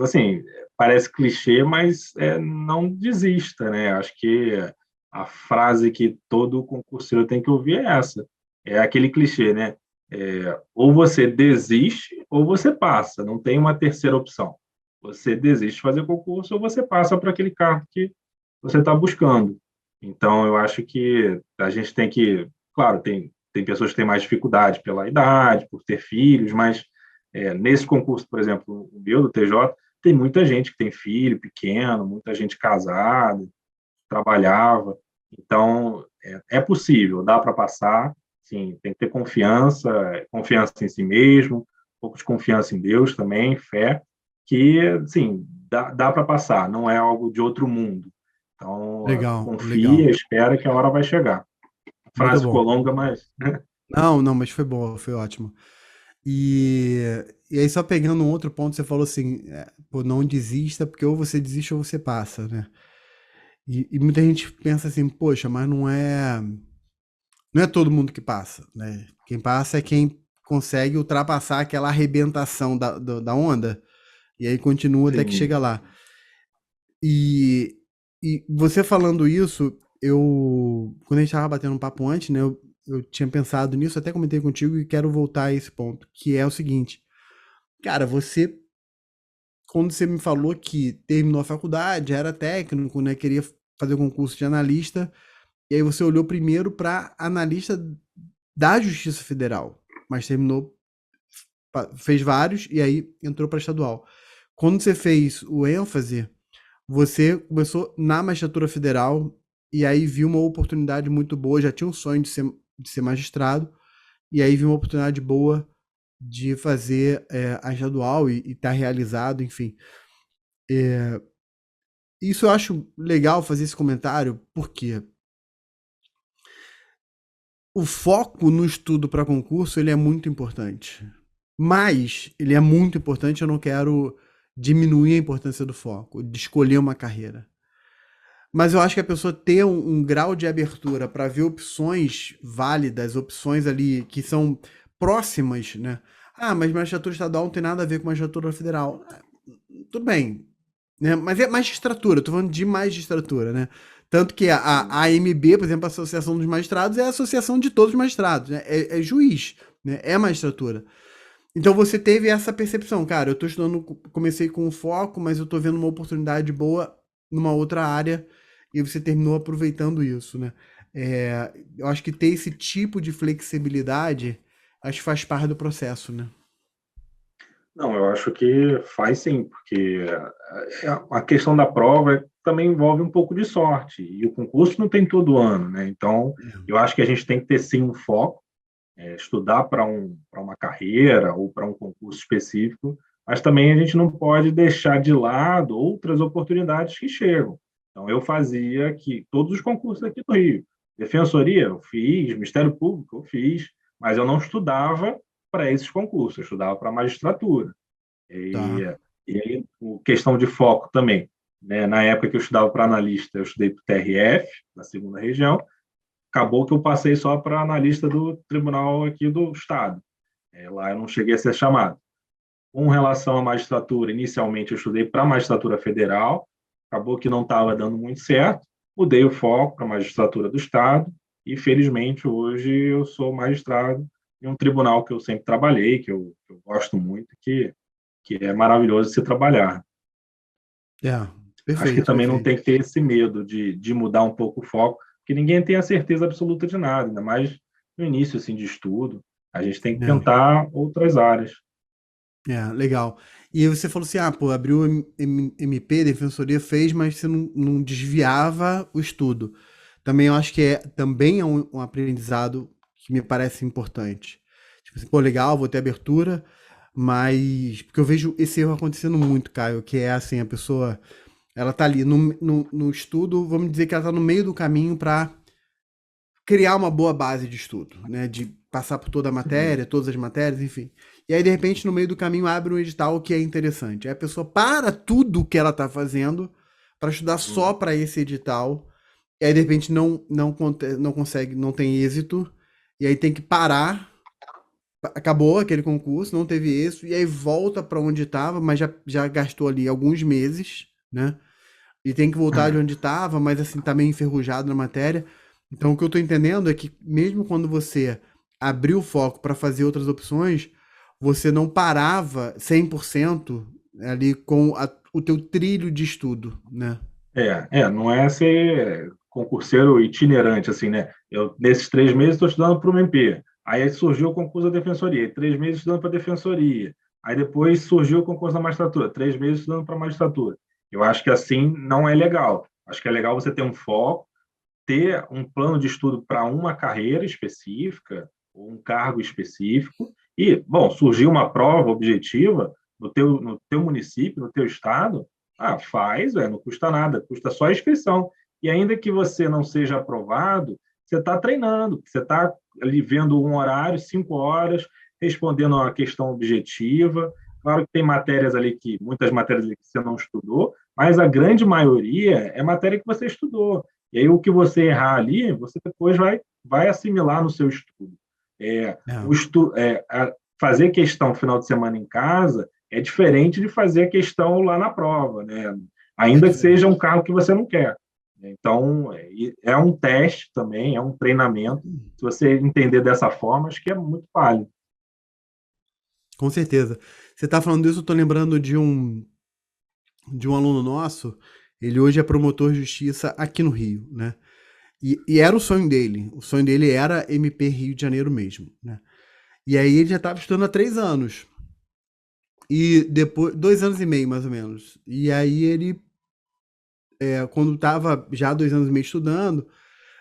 Assim, parece clichê, mas não desista, né? Acho que a frase que todo concurseiro tem que ouvir é essa. É aquele clichê, né? Ou você desiste ou você passa. Não tem uma terceira opção. Você desiste de fazer concurso ou você passa para aquele cargo que você está buscando. Então, eu acho que a gente tem que, claro, tem pessoas que têm mais dificuldade pela idade, por ter filhos, mas nesse concurso, por exemplo, o meu, do TJ, tem muita gente que tem filho pequeno, muita gente casada, trabalhava. Então, é possível, dá para passar. Sim, tem que ter confiança, confiança em si mesmo, um pouco de confiança em Deus também, fé, que, sim, dá para passar, não é algo de outro mundo. Então, legal, legal. confia, espera que a hora vai chegar. A Muito frase bom. ficou longa, mas Não, não, mas foi bom, foi ótimo. E, e aí, só pegando um outro ponto, você falou assim, pô, não desista, porque ou você desiste ou você passa, né? E muita gente pensa assim, poxa, mas não é todo mundo que passa, né? Quem passa é quem consegue ultrapassar aquela arrebentação da onda, e aí continua até que sim, chega lá. E, e você falando isso, quando a gente tava batendo um papo antes, né, eu tinha pensado nisso, até comentei contigo e quero voltar a esse ponto, que é o seguinte, cara, quando você me falou que terminou a faculdade, era técnico, né, queria fazer o concurso de analista, e aí você olhou primeiro para analista da Justiça Federal, mas terminou, fez vários e aí entrou para estadual. Quando você fez o ênfase, você começou na magistratura federal e aí viu uma oportunidade muito boa, já tinha um sonho de ser magistrado, e aí viu uma oportunidade boa de fazer a estadual e estar realizado, enfim. Isso eu acho legal fazer esse comentário, porque o foco no estudo para concurso ele é muito importante. Mas ele é muito importante, eu não quero diminuir a importância do foco, de escolher uma carreira. Mas eu acho que a pessoa ter um grau de abertura para ver opções válidas, opções ali que são próximas, né? Mas magistratura estadual não tem nada a ver com magistratura federal. Tudo bem, né? Mas é magistratura, tô falando de magistratura, né? Tanto que a AMB, por exemplo, a Associação dos Magistrados, é a associação de todos os magistrados, né? É juiz, né? É magistratura. Então você teve essa percepção, cara, eu tô estudando, comecei com um foco, mas eu tô vendo uma oportunidade boa numa outra área e você terminou aproveitando isso, né? Eu acho que ter esse tipo de flexibilidade, acho que faz parte do processo, né? não, eu acho que faz sim, porque a questão da prova também envolve um pouco de sorte, e o concurso não tem todo ano, né? Então, eu acho que a gente tem que ter sim um foco, estudar para uma carreira ou para um concurso específico, mas também a gente não pode deixar de lado outras oportunidades que chegam. Então, eu fazia que todos os concursos aqui do Rio. Defensoria, eu fiz, Ministério Público, eu fiz, mas eu não estudava para esses concursos, eu estudava para a magistratura. E, Tá. e aí, questão de foco também. Né? Na época que eu estudava para analista, eu estudei para o TRF, na segunda região, acabou que eu passei só para analista do tribunal aqui do estado. Lá eu não cheguei a ser chamado. Com relação à magistratura, inicialmente eu estudei para a magistratura federal, acabou que não estava dando muito certo, mudei o foco para a magistratura do Estado e, felizmente, hoje eu sou magistrado em um tribunal que eu sempre trabalhei, que eu gosto muito, que é maravilhoso se trabalhar. É, Acho que perfeito, também não perfeito. tem que ter esse medo de mudar um pouco o foco, porque ninguém tem a certeza absoluta de nada, ainda mais no início assim, de estudo. A gente tem que É, tentar outras áreas. legal. E aí você falou assim, ah, pô, abriu MP, Defensoria fez, mas você não desviava o estudo. Também eu acho que também é um aprendizado que me parece importante. Tipo assim, pô, legal, vou ter abertura, mas... Porque eu vejo esse erro acontecendo muito, Caio, que é assim, a pessoa, ela tá ali no estudo, vamos dizer que ela tá no meio do caminho para criar uma boa base de estudo, né? De passar por toda a Sim. matéria, todas as matérias, enfim. E aí, de repente, no meio do caminho, abre um edital que é interessante. Aí a pessoa para tudo que ela está fazendo para estudar só Hum. para esse edital. E aí, de repente, não consegue, não tem êxito. E aí tem que parar. Acabou aquele concurso, não teve êxito. E aí volta para onde estava, mas já gastou ali alguns meses, né? E tem que voltar de onde estava, mas assim, tá meio enferrujado na matéria. Então, o que eu tô entendendo é que mesmo quando você abriu o foco para fazer outras opções, você não parava 100% ali com o teu trilho de estudo, né? Não é ser concurseiro itinerante, assim, né? Eu, nesses 3 meses, estou estudando para o MP. Aí surgiu o concurso da defensoria, 3 meses estudando para a defensoria. Aí depois surgiu o concurso da magistratura, 3 meses estudando para a magistratura. Eu acho que assim não é legal. Acho que é legal você ter um foco, ter um plano de estudo para uma carreira específica, ou um cargo específico, e, bom, surgiu uma prova objetiva no teu município, no teu estado, faz, não custa nada, custa só a inscrição. E ainda que você não seja aprovado, você está treinando, você está ali vendo um horário, 5 horas, respondendo a uma questão objetiva. Claro que tem matérias ali muitas matérias ali que você não estudou, mas a grande maioria é matéria que você estudou. E aí, o que você errar ali, você depois vai assimilar no seu estudo. É, Fazer questão no final de semana em casa é diferente de fazer a questão lá na prova, né? é Ainda que seja diferente. um carro que você não quer. Então, é um teste também, é um treinamento. Se você entender dessa forma, acho que é muito válido. Com certeza. Você tá falando disso, eu tô lembrando de um aluno nosso, ele hoje é promotor de justiça aqui no Rio, né? E era o sonho dele era MP Rio de Janeiro mesmo, né? E aí ele já estava estudando há 3 anos. E depois, 2 anos e meio, mais ou menos. E aí ele, quando estava já 2 anos e meio estudando,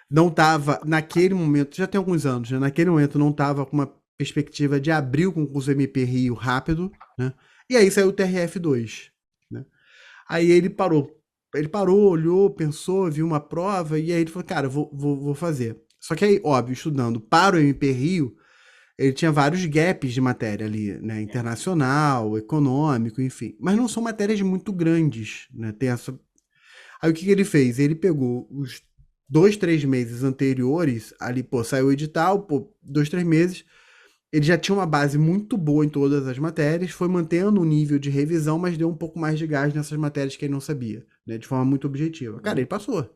não estava, naquele momento, já tem alguns anos, né? Naquele momento não estava com uma perspectiva de abrir o concurso MP Rio rápido, né? E aí saiu o TRF2, né? Aí ele parou, olhou, pensou, viu uma prova, e aí ele falou, cara, vou fazer. Só que aí, óbvio, estudando para o MP Rio, ele tinha vários gaps de matéria ali, né? Internacional, econômico, enfim. Mas não são matérias muito grandes, né? Tem essa. Aí o que ele fez? Ele pegou os 2, 3 meses anteriores, ali, pô, saiu o edital, pô, 2, 3 meses. Ele já tinha uma base muito boa em todas as matérias, foi mantendo o nível de revisão, mas deu um pouco mais de gás nessas matérias que ele não sabia, né? De forma muito objetiva. Cara, ele passou.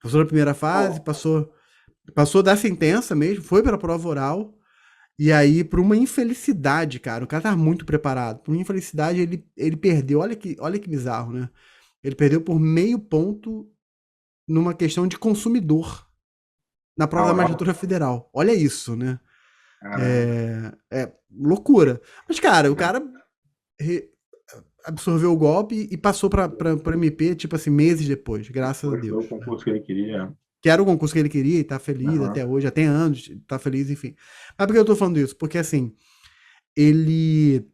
Passou na primeira fase, Bom, passou da sentença mesmo, foi para a prova oral. E aí, por uma infelicidade, cara, o cara tava muito preparado. Por uma infelicidade, ele perdeu. Olha que bizarro, né? Ele perdeu por meio ponto numa questão de consumidor na na prova da oral, magistratura federal. Olha isso, né? caramba. É loucura. Mas, cara, o cara re- absorveu o golpe e passou pra MP, tipo assim, meses depois, graças a Depois foi o Deus, né? concurso que ele queria. Que era o concurso que ele queria e tá feliz Aham. até hoje, já tem anos, tá feliz, enfim. Mas por que eu tô falando isso? Porque, assim, ele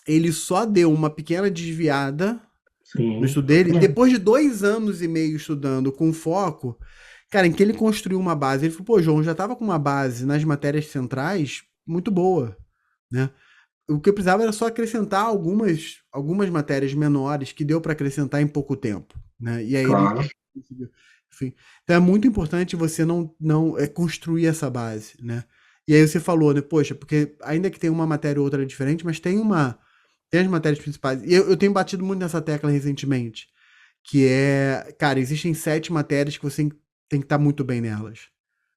ele só deu uma pequena desviada no Sim, estudo dele, exatamente. depois de 2 anos e meio estudando com foco, cara, em que ele construiu uma base. Ele falou, pô, João, já tava com uma base nas matérias centrais muito boa, né? O que eu precisava era só acrescentar algumas matérias menores que deu para acrescentar em pouco tempo, né? E aí ele Claro. conseguiu. Enfim, então é muito importante você não construir essa base, né? E aí você falou, né? Poxa, porque ainda que tenha uma matéria ou outra diferente, mas tem as matérias principais. E eu tenho batido muito nessa tecla recentemente, que é, cara, existem 7 matérias que você tem que estar muito bem nelas.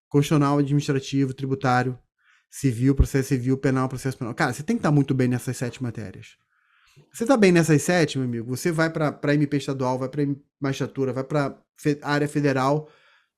Constitucional, administrativo, tributário, civil, processo civil, penal, processo penal. Cara, você tem que estar muito bem nessas 7 matérias. Você tá bem nessas 7, meu amigo, você vai para MP estadual, vai para magistratura, vai para área federal,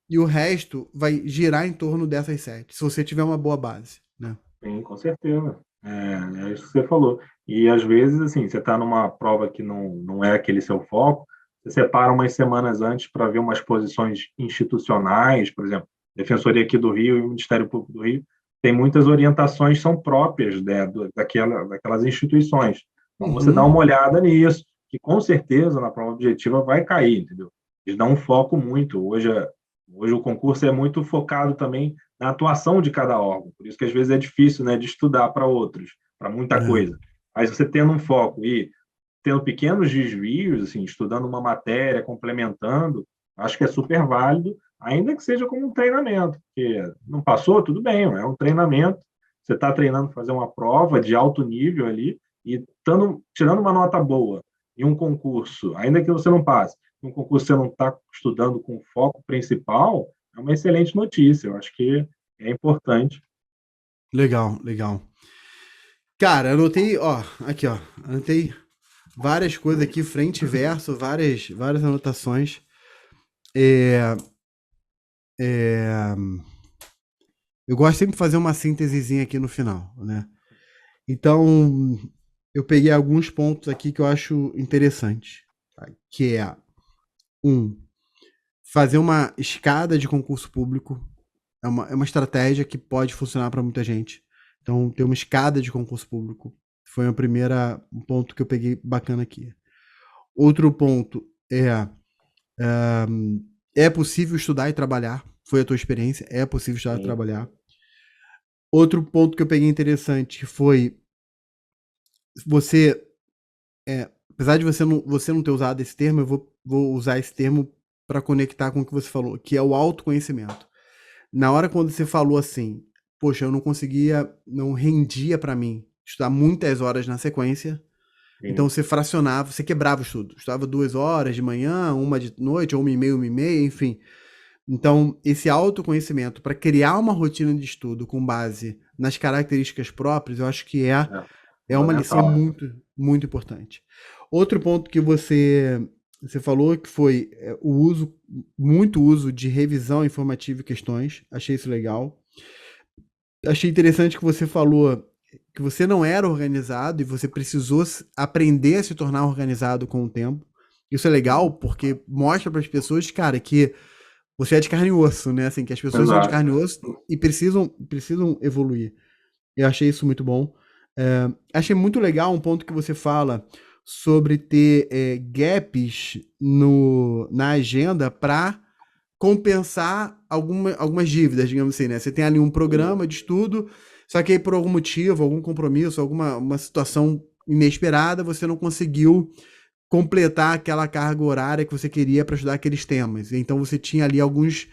e o resto vai girar em torno dessas 7, se você tiver uma boa base, né? Sim, com certeza. É isso que você falou. E às vezes, assim, você está numa prova que não é aquele seu foco, você separa umas semanas antes para ver umas posições institucionais, por exemplo, Defensoria aqui do Rio e o Ministério Público do Rio, tem muitas orientações que são próprias, né, daquelas instituições. Então, você dá Uhum. uma olhada nisso, que com certeza na prova objetiva vai cair, entendeu? Eles dão um foco muito. Hoje o concurso é muito focado também na atuação de cada órgão. Por isso que às vezes é difícil, né, de estudar para outros, para muita É. coisa. Mas você tendo um foco e tendo pequenos desvios, assim, estudando uma matéria, complementando, acho que é super válido, ainda que seja como um treinamento, porque não passou, tudo bem, é um treinamento, você está treinando para fazer uma prova de alto nível ali e tirando uma nota boa em um concurso, ainda que você não passe, um concurso você não está estudando com foco principal, é uma excelente notícia. Eu acho que é importante. Legal, legal. Cara, anotei, ó, aqui, ó, anotei várias coisas aqui, frente e verso, várias anotações. É, é, eu gosto sempre de fazer uma síntesezinha aqui no final, né? Então, eu peguei alguns pontos aqui que eu acho interessante, tá? Que é, um, fazer uma escada de concurso público é uma estratégia que pode funcionar para muita gente. Então, ter uma escada de concurso público foi um ponto que eu peguei bacana aqui. Outro ponto é possível estudar e trabalhar. Foi a tua experiência, é possível estudar e Sim, trabalhar. Outro ponto que eu peguei interessante foi você, apesar de você não ter usado esse termo, eu vou usar esse termo para conectar com o que você falou, que é o autoconhecimento. Na hora quando você falou assim, poxa, eu não conseguia, não rendia para mim estudar muitas horas na sequência, então sim, você fracionava, você quebrava o estudo. Estudava 2 horas de manhã, uma de noite, ou uma e meia, enfim. Então, esse autoconhecimento para criar uma rotina de estudo com base nas características próprias, eu acho que é é uma lição fundamental. muito, muito importante. Outro ponto que você falou que foi muito uso de revisão informativa e questões. Achei isso legal. Achei interessante que você falou que você não era organizado e você precisou aprender a se tornar organizado com o tempo. Isso é legal porque mostra para as pessoas, cara, que você é de carne e osso, né? Assim, que as pessoas são de Exato. carne e osso e precisam evoluir. Eu achei isso muito bom. Achei muito legal um ponto que você fala sobre ter gaps na agenda para compensar algumas dívidas, digamos assim, né? Você tem ali um Sim, programa de estudo, só que aí por algum motivo, algum compromisso, uma situação inesperada, você não conseguiu completar aquela carga horária que você queria para estudar aqueles temas. Então você tinha ali alguns,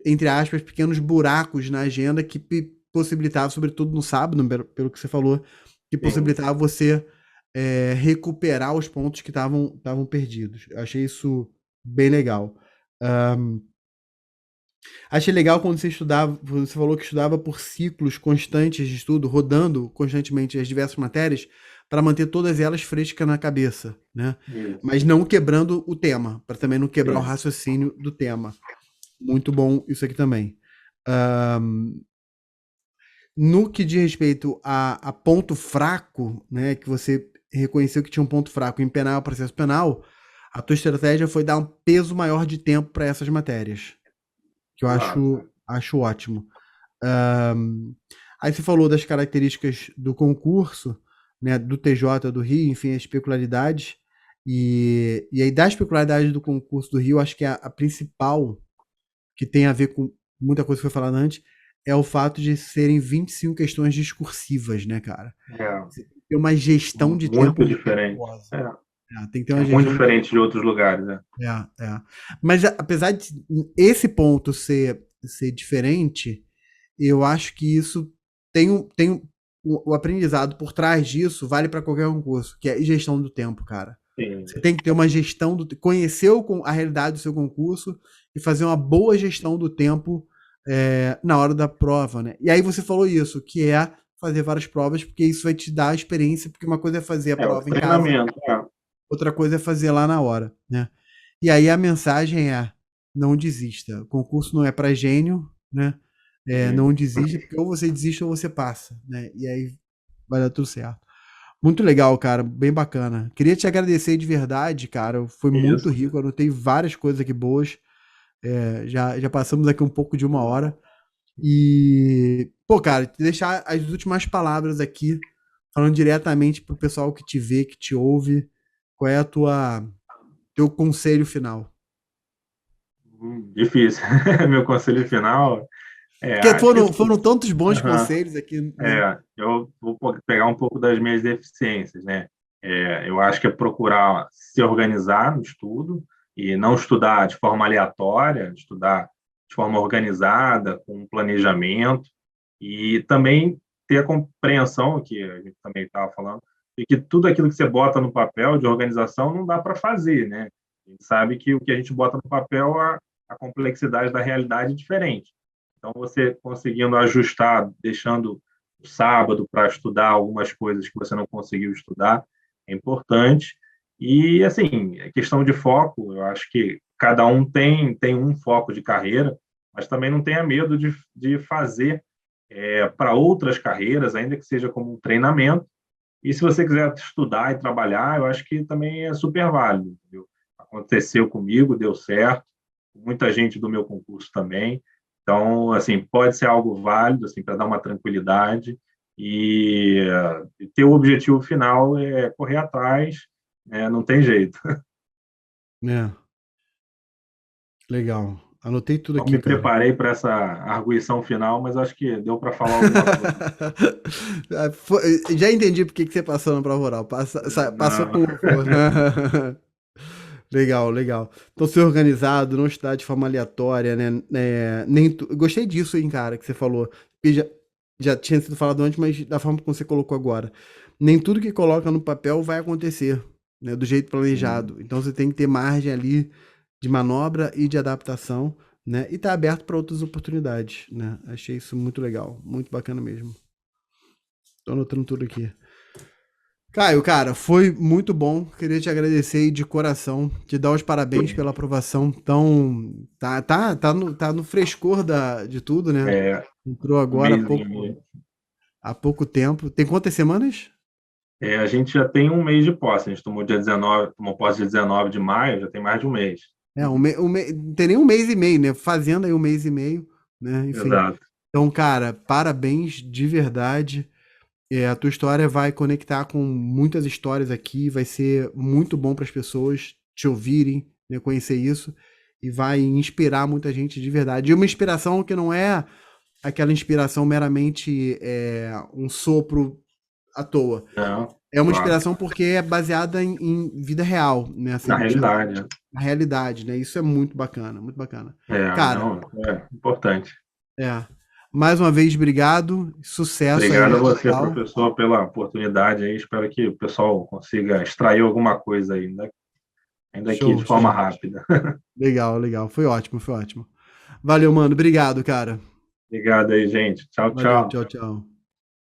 entre aspas, pequenos buracos na agenda que possibilitava, sobretudo no sábado, pelo que você falou, que sim. possibilitava você recuperar os pontos que estavam perdidos. Eu achei isso bem legal. Um, Achei legal quando você falou que estudava por ciclos constantes de estudo, rodando constantemente as diversas matérias, para manter todas elas frescas na cabeça, né? Isso, Mas não quebrando o tema, para também não quebrar o sim. raciocínio do tema. Muito bom isso aqui também. Ahn, no que diz respeito a ponto fraco, né, que você reconheceu que tinha um ponto fraco em penal e processo penal, a tua estratégia foi dar um peso maior de tempo para essas matérias, que eu Exato. acho ótimo. Aí você falou das características do concurso, né, do TJ do Rio, enfim, as peculiaridades. E aí, das peculiaridades do concurso do Rio, acho que a principal, que tem a ver com muita coisa que foi falada antes, é o fato de serem 25 questões discursivas, né, cara? É Você tem que ter uma gestão de tempo muito muito diferente. nervosa. Tem que ter É uma muito gestão de diferente de outros lugares, né? Mas apesar de esse ponto ser diferente, eu acho que isso tem o aprendizado por trás disso, vale para qualquer concurso, que é gestão do tempo, cara. Sim. Você tem que ter uma gestão conhecer a realidade do seu concurso e fazer uma boa gestão do tempo na hora da prova, né? E aí você falou isso, que é fazer várias provas, porque isso vai te dar experiência, porque uma coisa é fazer a O prova em casa, treinamento. outra coisa é fazer lá na hora, né? E aí a mensagem é: não desista. O concurso não é para gênio, né? Não desista, porque ou você desiste ou você passa, né? E aí vai dar tudo certo. Muito legal, cara, bem bacana. Queria te agradecer de verdade, cara. Foi muito Isso. rico, anotei várias coisas aqui boas. Já passamos aqui um pouco de 1 hora. E, pô, cara, te deixar as últimas palavras aqui, falando diretamente pro pessoal que te vê, que te ouve. Qual é teu conselho final? Difícil. Meu conselho final Porque acho que foram tantos bons aham, conselhos aqui, né? eu vou pegar um pouco das minhas deficiências, né? Eu acho que é procurar se organizar no estudo e não estudar de forma aleatória, estudar de forma organizada, com um planejamento e também ter a compreensão, que a gente também estava falando, de que tudo aquilo que você bota no papel de organização não dá para fazer, né? A gente sabe que o que a gente bota no papel, a complexidade da realidade é diferente. Então, você conseguindo ajustar, deixando o sábado para estudar algumas coisas que você não conseguiu estudar, é importante. E, assim, a questão de foco, eu acho que cada um tem um foco de carreira, mas também não tenha medo de fazer para outras carreiras, ainda que seja como um treinamento. E se você quiser estudar e trabalhar, eu acho que também é super válido. Entendeu? Aconteceu comigo, deu certo, muita gente do meu concurso também. Então, assim, pode ser algo válido, assim, para dar uma tranquilidade e ter o objetivo final é correr atrás, né? Não tem jeito. É, legal. Anotei tudo Não aqui, me cara. preparei para essa arguição final, mas acho que deu para falar alguma coisa. Já entendi por que que você passou na prova oral. Passou Não, com louvor. Legal, legal. Então, ser organizado, não estudar de forma aleatória, né? Gostei disso, hein, cara, que você falou. Porque já tinha sido falado antes, mas da forma como você colocou agora. Nem tudo que coloca no papel vai acontecer, né? Do jeito planejado. Então, você tem que ter margem ali de manobra e de adaptação, né? E estar aberto para outras oportunidades, né? Achei isso muito legal, muito bacana mesmo. Tô anotando tudo aqui. Caio, cara, foi muito bom. Queria te agradecer aí de coração, te dar os parabéns pela aprovação. Então, tá no frescor de tudo, né? é, Entrou um agora mêsinho. há pouco tempo. Tem quantas semanas? A gente já tem um mês de posse. A gente tomou dia 19, tomou posse dia 19 de maio, já tem mais de um mês. Não tem nem um mês e meio, né? Fazendo aí um mês e meio, né? Enfim. Exato. Então, cara, parabéns de verdade. A tua história vai conectar com muitas histórias aqui, vai ser muito bom para as pessoas te ouvirem, né, conhecer isso, e vai inspirar muita gente de verdade. E uma inspiração que não é aquela inspiração meramente um sopro à toa. Não, É uma claro. inspiração porque é baseada em vida real, né? Na Assim, realidade, né? na realidade, né? Isso é muito bacana, muito bacana. Cara, Não, é importante. é. Mais uma vez, obrigado. Sucesso aí Obrigado a no você, total. professor, pela oportunidade aí. Espero que o pessoal consiga extrair alguma coisa aí, ainda aqui de Show, forma show. rápida. Legal, legal. Foi ótimo, foi ótimo. Valeu, mano. Obrigado, cara. Obrigado aí, gente. Tchau, Valeu, tchau. tchau, tchau.